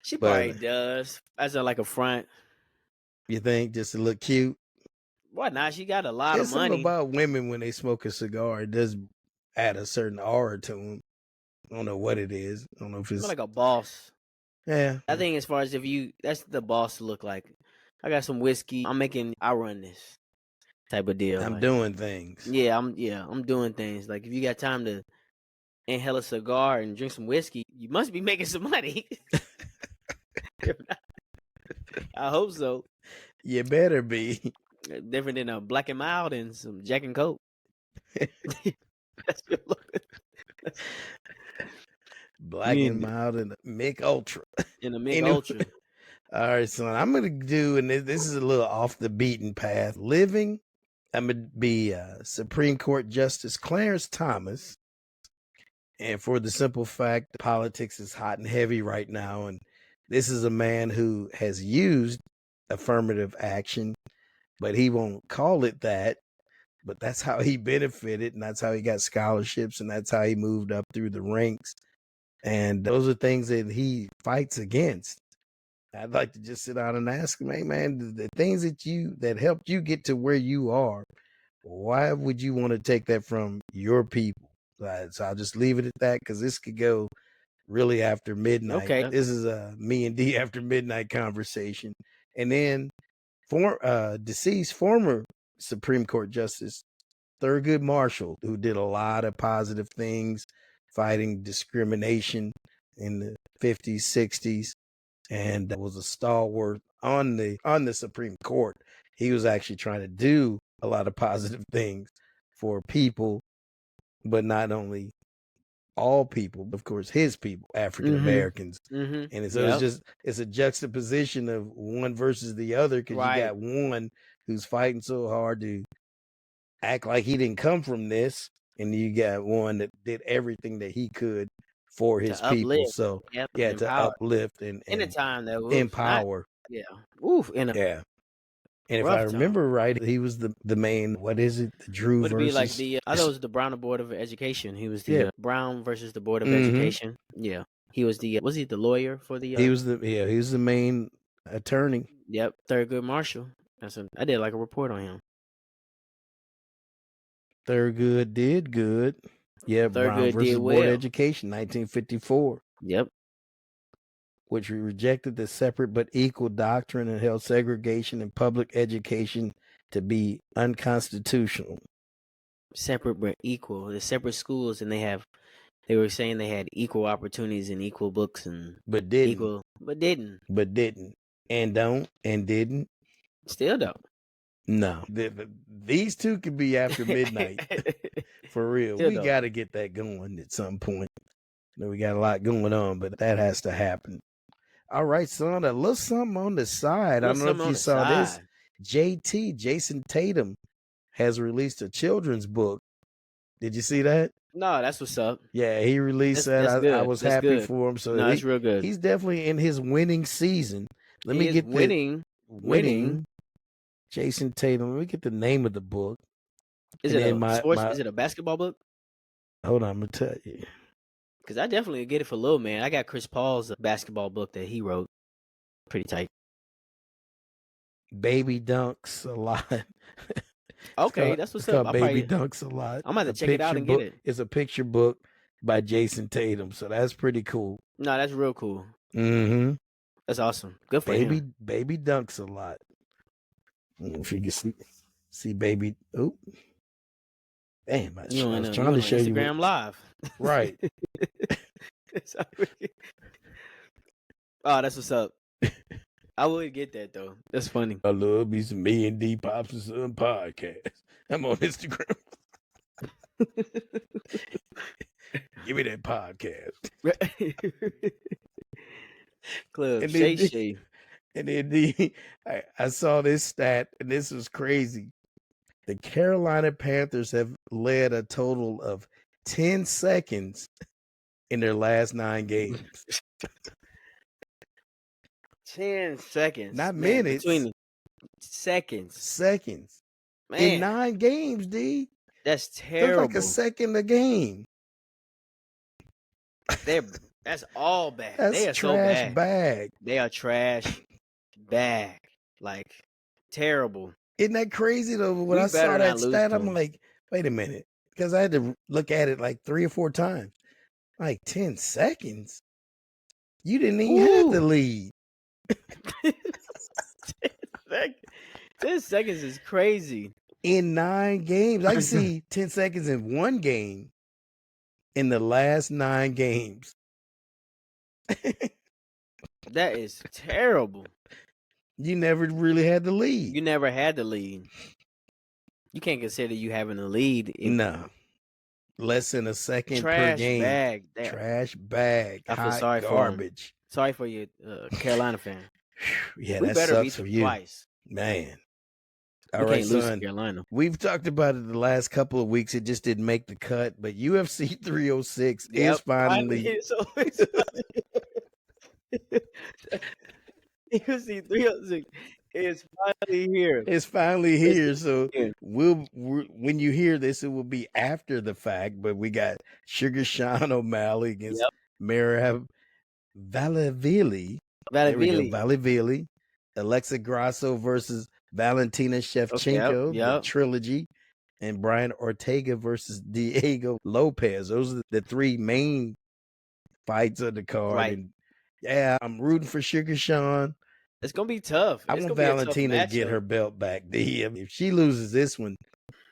She probably does. As like a front. You think just to look cute? Why not? She got a lot of money. Something about women when they smoke a cigar, it does add a certain aura to them. I don't know what it is. I don't know if it's like a boss. Yeah. I think as far as that's the boss look like. I got some whiskey. I run this type of deal. I'm doing things. Yeah, I'm doing things. Like if you got time to inhale a cigar and drink some whiskey, you must be making some money. I hope so. You better be. Different than a Black and Mild and some Jack and Coke. That's your look. Black and Mild and a Mick Ultra. In a Mick Ultra. All right, son. I'm gonna do, and this is a little off the beaten path. Living, I'm gonna be Supreme Court Justice Clarence Thomas, and for the simple fact, politics is hot and heavy right now, and this is a man who has used affirmative action, but he won't call it that. But that's how he benefited, and that's how he got scholarships, and that's how he moved up through the ranks. And those are things that he fights against. I'd like to just sit down and ask him, hey man, the things that helped you get to where you are, why would you want to take that from your people? So I'll just leave it at that because this could go really after midnight. Okay. This is a me and D after midnight conversation. And then deceased former Supreme Court Justice Thurgood Marshall, who did a lot of positive things, fighting discrimination in the 50s, 60s, and was a stalwart on the Supreme Court. He was actually trying to do a lot of positive things for people, but not only all people, of course, his people, African Americans. And so it's a juxtaposition of one versus the other, because you got one who's fighting so hard to act like he didn't come from this, and you got one that did everything that he could for his people. So to uplift and in a time that was empower. And if I remember right, he was the main, what is it, the Drew would versus, be like I thought it was the Brown Board of Education. He was the Brown versus the Board of Education. Yeah, he was was he the lawyer for the? He was the main attorney. Yep, Thurgood Marshall. I did like a report on him. Thurgood did good. Yeah, Brown versus Board of Education, 1954. Yep. Which rejected the separate but equal doctrine and held segregation in public education to be unconstitutional. Separate but equal. The separate schools, and they were saying they had equal opportunities and equal books, and but didn't. Equal, but didn't. But didn't. And don't and didn't. Still don't. No. These two could be after midnight. For real. Still we got to get that going at some point. We got a lot going on, but that has to happen. All right, son, a little something on the side. I don't know if you saw this. Jason Tatum has released a children's book. Did you see that? No, that's what's up. Yeah, he released that. I was happy for him. So that's real good. He's definitely in his winning season. Let me get winning. Jason Tatum. Let me get the name of the book. Is it is it a basketball book? Hold on, I'm gonna tell you. Because I definitely get it for Lil Man. I got Chris Paul's basketball book that he wrote. Pretty tight. Baby Dunks a lot. Okay, that's what's up. Baby Dunks a lot. I'm going to check it out and get it. It's a picture book by Jason Tatum, so that's pretty cool. No, that's real cool. Mm-hmm. That's awesome. Good for him. Baby Dunks a lot. I don't know if you can see Baby. Oh, damn! I was trying to show you Instagram Live. Right. Oh, that's what's up. I would get that though. That's funny. I love me some Me and D Pops and Son podcast. I'm on Instagram. Give me that podcast. Club Shay. And then I saw this stat, and this was crazy. The Carolina Panthers have led a total of 10 seconds in their last 9 games. 10 seconds. Not minutes. Between seconds. Seconds. Man. In 9 games, D. That's terrible. That's like a second a game. That's all bad. That's they are trash so bad. bag. They are trash bag. Like, terrible. Isn't that crazy, though? When I saw that stat, I'm like, wait a minute. Because I had to look at it like 3 or 4 times. Like, 10 seconds? You didn't even have the lead. 10 seconds is crazy. In 9 games. I can see 10 seconds in 1 game in the last 9 games. That is terrible. You never really had the lead. You never had the lead. You can't consider you having the lead. No. Less than a second per game. Bag. Trash bag. I feel sorry garbage. Sorry for you, Carolina fan. Yeah, We that better sucks beat for them you, twice. man. All We right, can't lose to son. Carolina. We've talked about it the last couple of weeks. It just didn't make the cut, but UFC 306 is Yep. finally Finally, so it's UFC 306 is finally here. it's finally It's here. So here. when you hear this, it will be after the fact. But we got Sugar Sean O'Malley against Yep. Merab Valivili. There we go, Valivili. Valivili. Alexa Grasso versus Valentina Okay. Yep. Shevchenko, the Yep. trilogy, and Brian Ortega versus Diego Lopez. Those are the three main fights of the card. Right. And yeah, I'm rooting for Sugar Sean. It's gonna be tough. I It's want gonna be a tough Valentina to get matchup. her belt back. If she loses this one,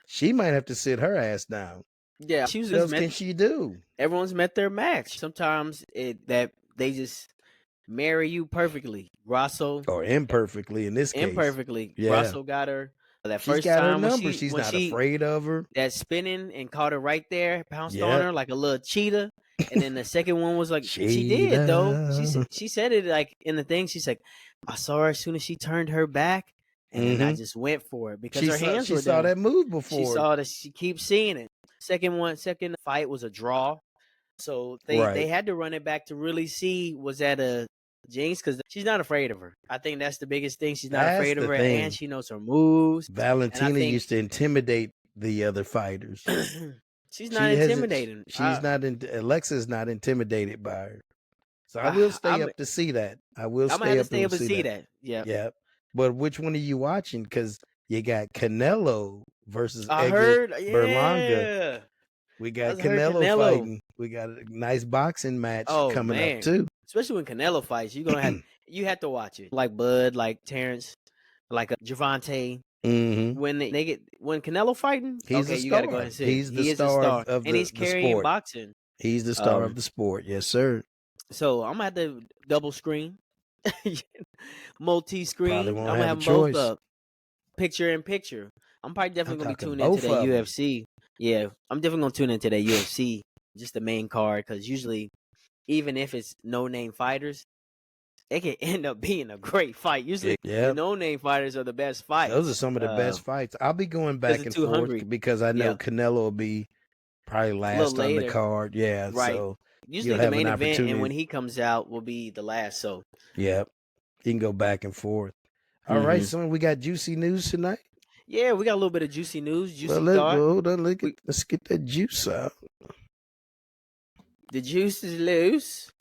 she might have to sit her ass down. Yeah. What else can she do? Everyone's met their match. Sometimes that they just marry you perfectly. Grasso Or imperfectly in this case. imperfectly. Yeah. Grasso got her that She's first got her time number. She's when not she afraid of her. that spinning and caught her right there, pounced on Yep. her like a little cheetah. And then the second one was like she did Cheetah. though. She said it like in the thing. She's like, I saw her as soon as she turned her back, and then I just went for it because her hands were She saw down. that move before. She saw that. She keeps seeing it. Second fight was a draw, so they had to run it back to really see was that a jinx, because she's not afraid of her. I think that's the biggest thing. She's not afraid of her, and she knows her moves. Valentina used to intimidate the other fighters. She's not intimidating. Alexa's not intimidated by her. So I will stay up to see that. I will I'm stay gonna up stay up to see that. Yeah. Yeah. But which one are you watching? Because you got Canelo versus I Edgar heard, Berlanga. We got Canelo fighting. We got a nice boxing match coming up too. Especially when Canelo fights, you're gonna have you have to watch it. Like Bud, like Terrence, like Javante. Mm-hmm. When Canelo fighting, he's you gotta go ahead and see. He's the star of and he's carrying sport. Boxing. He's the star of the sport, yes, sir. So I'm gonna have to double screen, multi-screen. Probably won't I'm gonna have have a them both choice. up, picture in picture. I'm probably definitely gonna be talking tuning into both that of 'em. UFC. Yeah, I'm definitely gonna tune into that UFC, just the main card, because usually, even if it's no-name fighters, it can end up being a great fight. Usually, the no-name fighters are the best fights. Those are some of the best fights. I'll be going back and forth because I know Canelo will be probably last on the card. Yeah, right. So usually the main event, and when he comes out, will be the last. So yeah, you can go back and forth. All right, so we got juicy news tonight. Yeah, we got a little bit of juicy news. Juicy hold on, let's get that juice out. The juice is loose.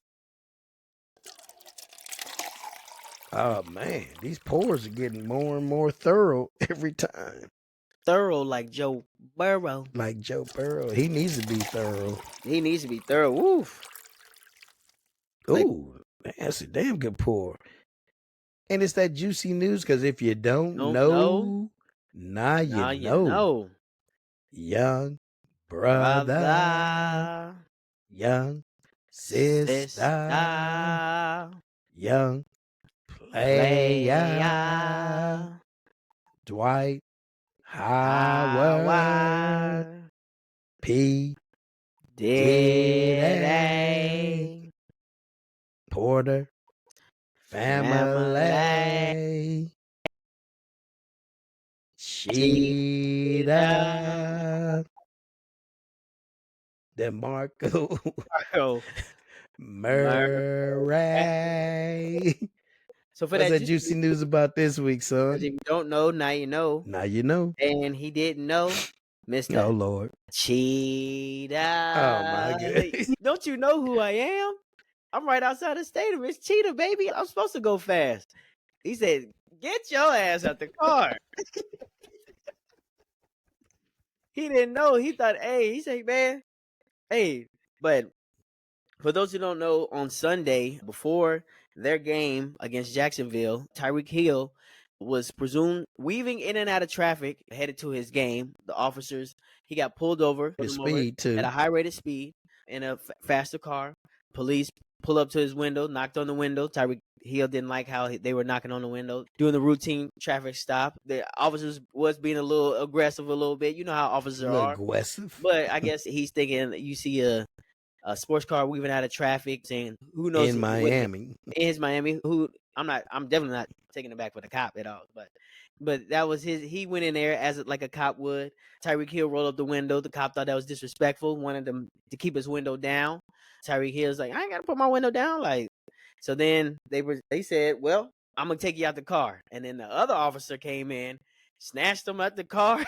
Oh man, these pours are getting more and more thorough every time. Thorough like Joe Burrow. Like Joe Burrow. He needs to be thorough. He needs to be thorough. Woof. Ooh, that's a damn good pour. And it's that juicy news, because if you don't know, now you know. Young brother, young sister, young player, Dwight Howard, P. Diddy, Porter family, Cheetah, DeMarco Murray. So for what's that juicy news about this week, son? If you don't know, now you know. Now you know. And he didn't know, Mr. Oh Lord. Cheetah. Oh my goodness. Don't you know who I am? I'm right outside the stadium. It's Cheetah, baby. I'm supposed to go fast. He said, get your ass out the car. He didn't know. He thought, hey, he said, man, hey. But for those who don't know, on Sunday, before their game against Jacksonville, Tyreek Hill was presumed weaving in and out of traffic headed to his game. The officers, he got pulled over at a high rated speed in a faster car. Police pull up to his window, knocked on the window. Tyreek Hill didn't like how they were knocking on the window, doing the routine traffic stop. The officers was being a little aggressive a little bit. You know how officers are. Aggressive. But I guess he's thinking you see a a sports car weaving out of traffic, saying who knows In what Miami. in his Miami. Who I'm definitely not taking it back for the cop at all. But that was his. He went in there as like a cop would. Tyreek Hill rolled up the window. The cop thought that was disrespectful. Wanted him to keep his window down. Tyreek Hill's like, I ain't gotta put my window down. Like, so then they said, well, I'm gonna take you out the car. And then the other officer came in, snatched him out the car,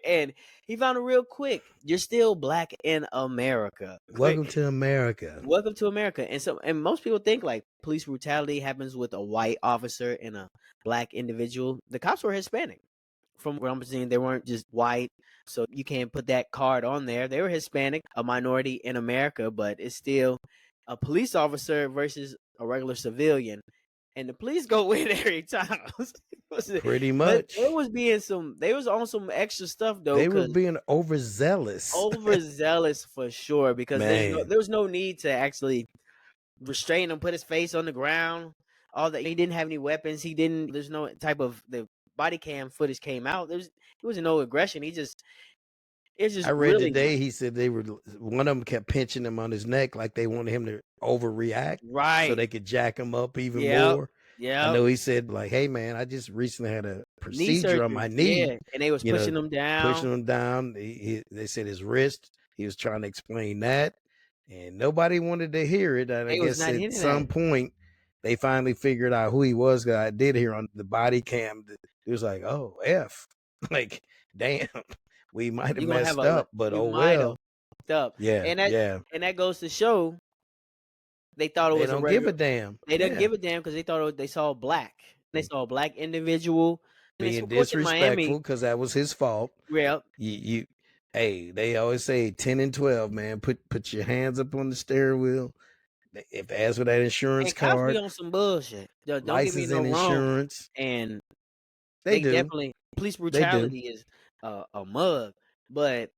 and he found him real quick. You're still black in America. Welcome to America. Welcome to America. And most people think like police brutality happens with a white officer and a black individual. The cops were Hispanic. From what I'm seeing, they weren't just white. So you can't put that card on there. They were Hispanic, a minority in America, but it's still a police officer versus a regular civilian. And the police go win every time. Pretty But much. they was on some extra stuff though. They were being overzealous. Overzealous for sure, because Man. there was no need to actually restrain him, put his face on the ground. All that, he didn't have any weapons. There's no type of the body cam footage came out. There wasn't no aggression. It's just I read really today he said one of them kept pinching him on his neck like they wanted him to overreact, right, so they could jack him up even Yep. more. Yeah, I know he said like, "Hey man, I just recently had a knee procedure on my knee." Yeah, and they was pushing him down. Pushing him down. They said his wrist. He was trying to explain that, and nobody wanted to hear it. And I They was guess not at hitting some that. point they finally figured out who he was. 'Cause I did hear on the body cam that it was like, "Oh F," like, damn, we might have You gonna have messed up, but you oh might have well. fucked up. Yeah, And that goes to show they thought it They was a don't give a regular. damn. They didn't Yeah. give a damn because they thought they saw black. They saw a black individual. And it's Being of course in Miami. disrespectful because that was his fault. Yeah, Hey, they always say 10 and 12, man. Put your hands up on the steering wheel. If they ask for that insurance and cops be card, on some bullshit. Don't get me license no and wrong. insurance, And they do. definitely police They do. brutality is a mug, but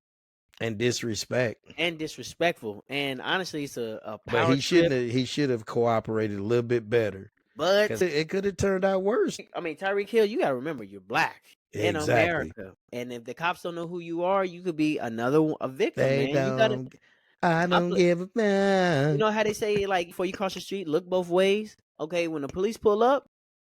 And disrespect. and disrespectful. And honestly, it's a But power he trip. should have cooperated a little bit better. But Because it could have turned out worse. I mean, Tyreek Hill, you gotta remember you're black in Exactly. America, and if the cops don't know who you are, you could be a victim, They man. You gotta. I don't give a damn. You know how they say like before you cross the street, look both ways. Okay, when the police pull up,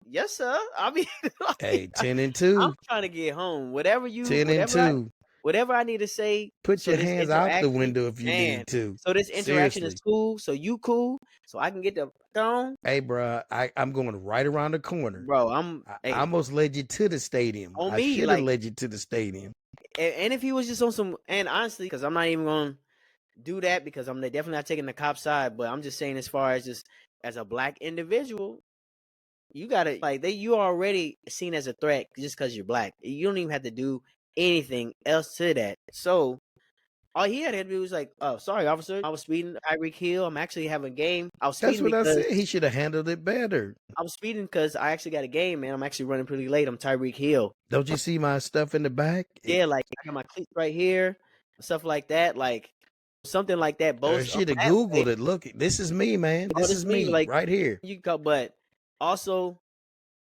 yes sir. I mean, like, Hey, 10 and I'm 2. trying to get home. 10 and 2. Whatever I need to say. Put so your this hands out the interaction- window if you man, need to. So this interaction is Seriously. cool. So you cool. So I can get the phone. Hey, bro, I'm going right around the corner. Bro, I almost led you to the stadium. On I me, should have like- led you to the stadium. And if he was just on some, and honestly, because I'm not even going to do that because I'm definitely not taking the cop side, but I'm just saying as far as just as a black individual, you gotta you are already seen as a threat just because you're black. You don't even have to do anything else to that. So all he had to do was like, "Oh, sorry, officer, I was speeding. Tyreek Hill. I'm actually having a game. I was speeding That's what because I said. He should have handled it better. I was speeding because I actually got a game, man. I'm actually running pretty late. I'm Tyreek Hill. Don't you see my stuff in the back? Yeah, like I got my cleats right here, stuff like that, like something like that. Or Both should have Googled it. Look, this is me, man. This is me, like right here. you go, but also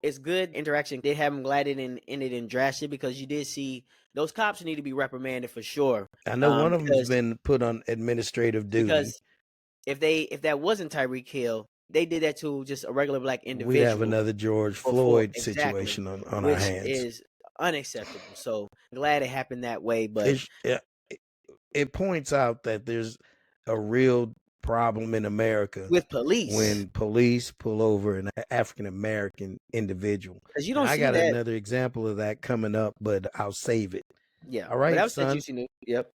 it's good interaction. They haven't glided and ended in drastic because you did see those cops need to be reprimanded for sure. I know one of them's been put on administrative duty. Because if that wasn't Tyreek Hill, they did that to just a regular black individual. We have another George Floyd situation on our which hands. is unacceptable. So I'm glad it happened that way. But it points out that there's a real problem in America with police when police pull over an African American individual. Because you don't see I got that. another example of that coming up, but I'll save it. Yeah. All right, but that was son. the juicy news. Yep.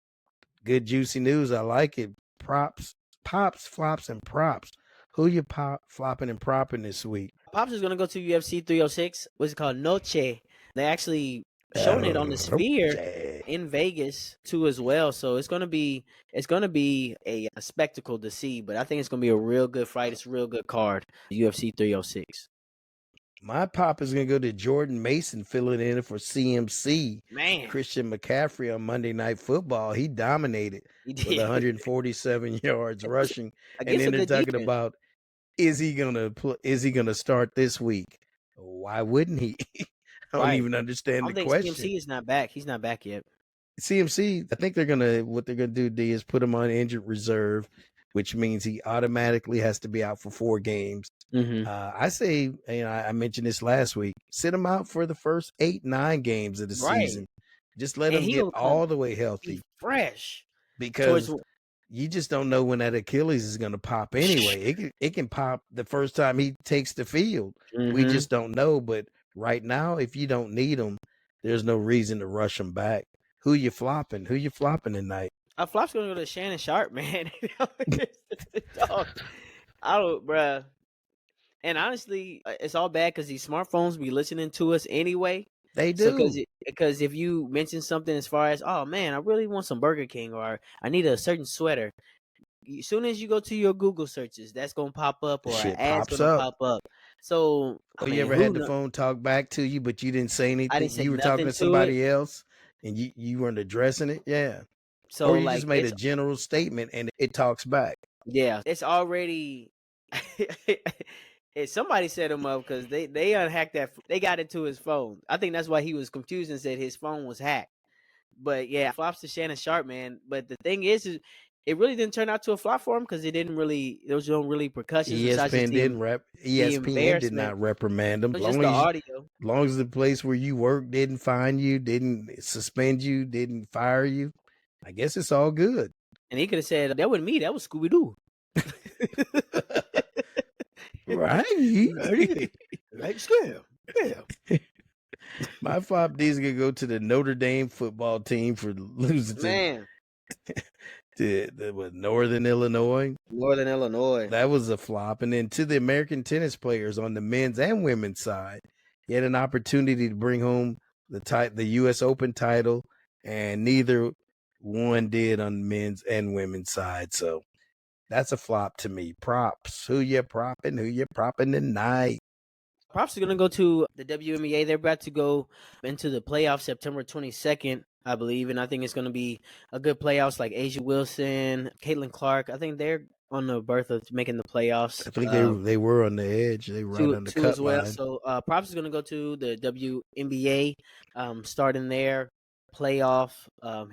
Good juicy news. I like it. Pops, flops, and props. Who you flopping and propping this week? Pops is gonna go to UFC 306. What's it called? Noche. They actually showing it on the Sphere in Vegas too as well. So it's gonna be a spectacle to see. But I think it's gonna be a real good fight. It's a real good card. UFC 306. My pop is going to go to Jordan Mason filling in for CMC. Man. Christian McCaffrey on Monday Night Football. He dominated with 147 yards rushing. And then they're talking about, is he going to start this week? Why wouldn't he? I don't even understand the question. CMC is not back. He's not back yet. CMC, I think what they're going to do, D, is put him on injured reserve. which means he automatically has to be out for 4 games. Mm-hmm. I say, I mentioned this last week, sit him out for the first 8, 9 games of the Right. season. Just let And him he get gonna all the way be healthy fresh towards. because you just don't know when that Achilles is going to pop anyway. It can pop the first time he takes the field. We Mm-hmm. just don't know. But right now, if you don't need him, there's no reason to rush him back. Who you flopping? Who you flopping tonight? Flop's gonna go to Shannon Sharp, man. Dog. I don't, bruh. And honestly, it's all bad because these smartphones be listening to us anyway. They So do. because if you mention something as far as, oh man, I really want some Burger King or I need a certain sweater, as soon as you go to your Google searches, that's gonna pop up or an Shit ad's pops gonna up. pop up. So I Or you mean, ever who had the knows? phone talk back to you, but you didn't say I anything? didn't say You were talking nothing to to it. somebody else and you weren't addressing it? Yeah. So Or you just like made a general statement and it talks back. it's already. Somebody set him up because they unhacked that. They got into his phone. I think that's why he was confused and said his phone was hacked. But yeah, flops to Shannon Sharp, man. But the thing is it really didn't turn out to a flop for him because it didn't really. There was no really repercussions besides just ESPN didn't the ESPN did embarrassment. not reprimand him. It was just the audio. Long as the place where you work didn't fine you, didn't suspend you, didn't fire you, I guess it's all good. And he could have said, that wasn't me, that was Scooby Doo. Right. Right, scam. Yeah. My flop D's gonna go to the Notre Dame football team for losing Man, to Northern Illinois. Northern Illinois. That was a flop. And then to the American tennis players on the men's and women's side, you had an opportunity to bring home the U.S. Open title, and neither one did on the men's and women's side. So that's a flop to me. Props. Who you propping? Who you propping tonight? Props are going to go to the WNBA. They're about to go into the playoffs September 22nd, I believe. And I think it's going to be a good playoffs like Asia Wilson, Caitlin Clark. I think they're on the berth of making the playoffs. I think they were on the edge. They were right on the two cut as well. line. So props is going to go to the WNBA starting their playoff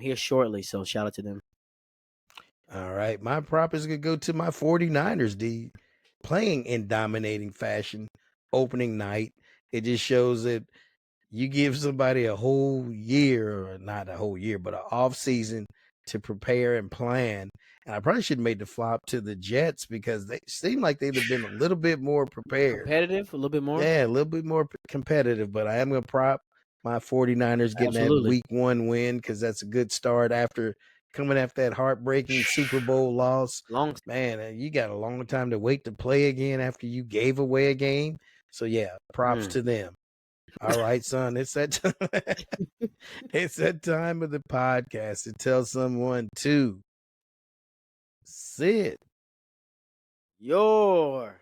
here shortly. So shout out to them. All right. My prop is going to go to my 49ers, D. Playing in dominating fashion opening night. It just shows that you give somebody a whole year, or not a whole year, but an off season to prepare and plan. And I probably should have made the flop to the Jets because they seem like they'd have been a little bit more prepared. Competitive, a little bit more? Yeah, a little bit more competitive, but I am going to prop my 49ers getting that week 1 win because that's a good start after coming after that heartbreaking Super Bowl loss. Man, you got a long time to wait to play again after you gave away a game. So, yeah, props to them. All right, son, it's that time. It's that time of the podcast to tell someone to sit your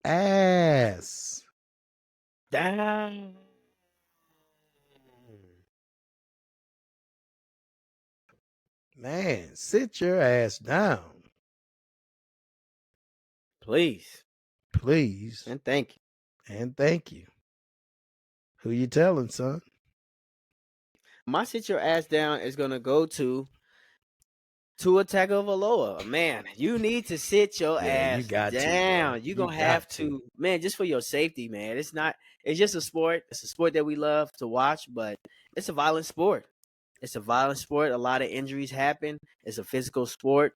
ass down. Man, sit your ass down. Please. Please. And thank you. And thank you. Who you telling, son? My sit your ass down is going to go to Tua Tagovailoa. Man, you need to sit your ass down. You're going to have to. Man, just for your safety, man. It's just a sport. It's a sport that we love to watch, but it's a violent sport. It's a violent sport. A lot of injuries happen. It's a physical sport.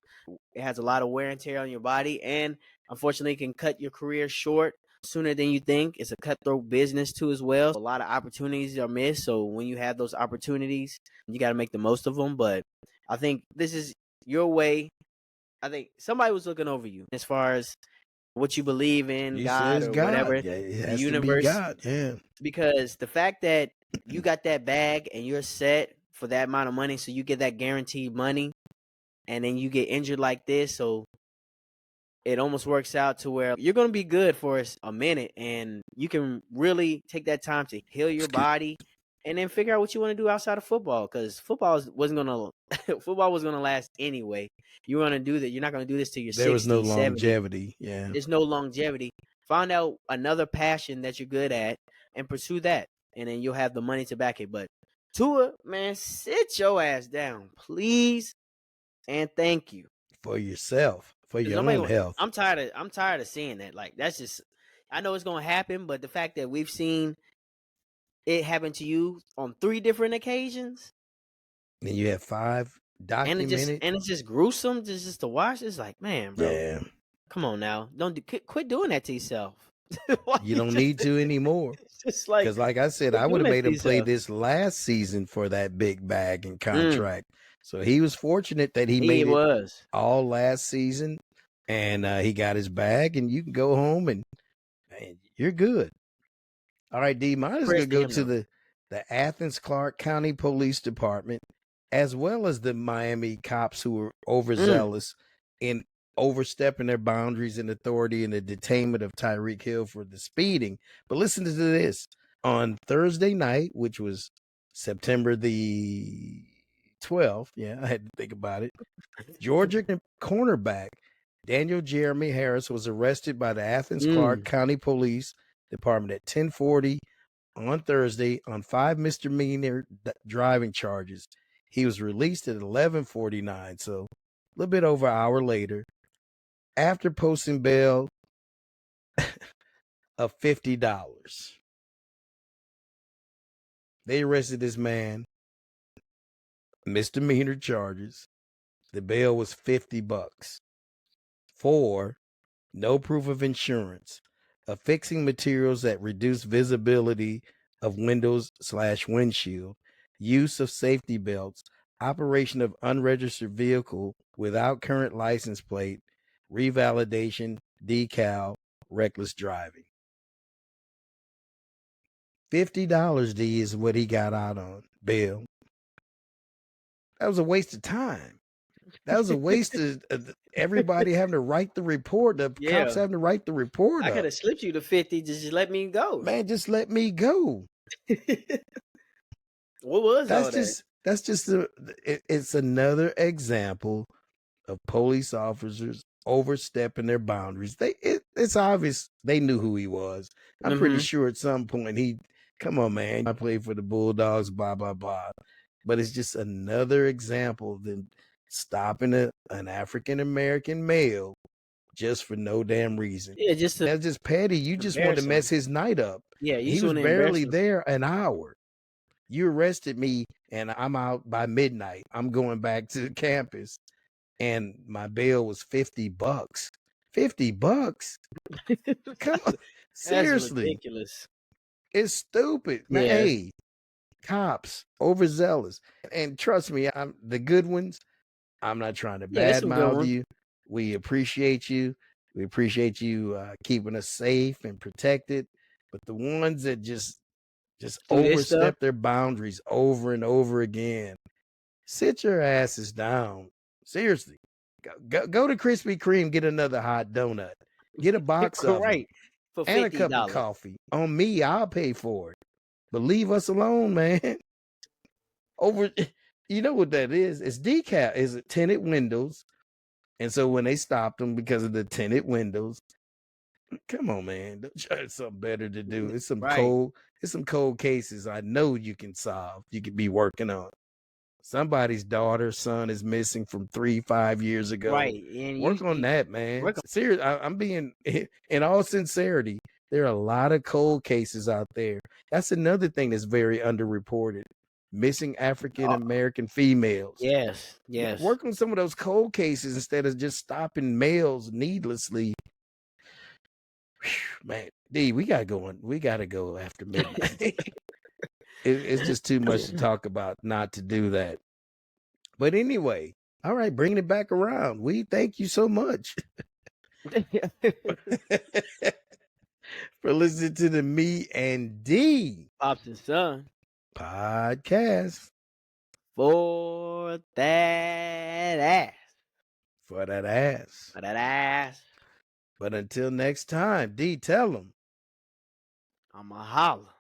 It has a lot of wear and tear on your body, and unfortunately, it can cut your career short sooner than you think. It's a cutthroat business too, as well. A lot of opportunities are missed. So when you have those opportunities, you got to make the most of them. But I think this is your way. I think somebody was looking over you as far as what you believe in, God or whatever, yeah, it has the universe. To be God. Yeah. Because the fact that you got that bag and you're set for that amount of money, so you get that guaranteed money, and then you get injured like this, so it almost works out to where you're going to be good for a minute, and you can really take that time to heal your body and then figure out what you want to do outside of football, because football was going to last anyway. You're going to do that. You're not going to do this till you're 60, There was no 70. longevity. Yeah. There's no longevity. Find out another passion that you're good at and pursue that, and then you'll have the money to back it. But Tua, man, sit your ass down, please, and thank you. for yourself, for your own health. I'm tired of seeing that. Like, that's just, I know it's gonna happen, but the fact that we've seen it happen to you on 3 different occasions, And you have 5 documented. and it's just gruesome just to watch. It's like, man, bro, Yeah, come on now, quit doing that to yourself. you don't need to anymore. It's just like, Because, like I said, quit I would doing have that made to him play yourself. this last season for that big bag and contract. So he was fortunate that he made it was. all last season, and he got his bag, and you can go home and you're good. All right, D, mine is Prayers going to to go him, to the Athens Clarke County Police Department, as well as the Miami cops who were overzealous in overstepping their boundaries and authority in the detainment of Tyreek Hill for the speeding. But listen to this. On Thursday night, which was September the 12th, yeah, I had to think about it, Georgia cornerback Daniel Jeremy Harris was arrested by the Athens Clarke County Police Department at 10:40 on Thursday on 5 misdemeanor driving charges. He was released at 11:49, so a little bit over an hour later, after posting bail of $50. They arrested this man, misdemeanor charges. The bail was $50 for no proof of insurance, affixing materials that reduce visibility of windows/windshield, use of safety belts, operation of unregistered vehicle without current license plate, revalidation, decal, reckless driving. $50, D, is what he got out on bail. That was a waste of time. That was a waste of everybody having to write the report. The cops having to write the report I up. could have slipped you the 50. Just let me go. Man, just let me go. What was That's all just it's another example of police officers overstepping their boundaries. It's obvious they knew who he was. I'm pretty sure at some point come on, man, I played for the Bulldogs, blah blah blah. But it's just another example of them stopping an African American male just for no damn reason. Yeah, That's just petty. You just want to mess his night up. Yeah, He was barely there an hour. You arrested me and I'm out by midnight. I'm going back to the campus and my bail was $50. $50? Come on. Seriously. That's ridiculous. It's stupid. Man, hey, cops, overzealous. And trust me, I'm the good ones. I'm not trying to badmouth you. We appreciate you. We appreciate you keeping us safe and protected. But the ones that just overstep their boundaries over and over again, sit your asses down. Seriously. Go to Krispy Kreme, get another hot donut. Get a box of them. For and a $50. cup of coffee. On me, I'll pay for it. But leave us alone, man. You know what that is? It's decal. It's tinted windows. And so when they stopped them because of the tinted windows, come on, man. Don't try something better to do. It's some cold cases I know you can solve. You could be working on. Somebody's daughter, son is missing from 3-5 years ago. Right. And work on that, man. Seriously, I'm being in all sincerity. There are a lot of cold cases out there. That's another thing that's very underreported. Missing African American females. Yes. Work on some of those cold cases instead of just stopping males needlessly. Whew, man, D, we gotta go after midnight. It's just too much to talk about not to do that. But anyway, all right, bringing it back around. We thank you so much for listening to the Me and D Pops and Son podcast. For that ass. For that ass. For that ass. But until next time, D, tell them. I'ma holla.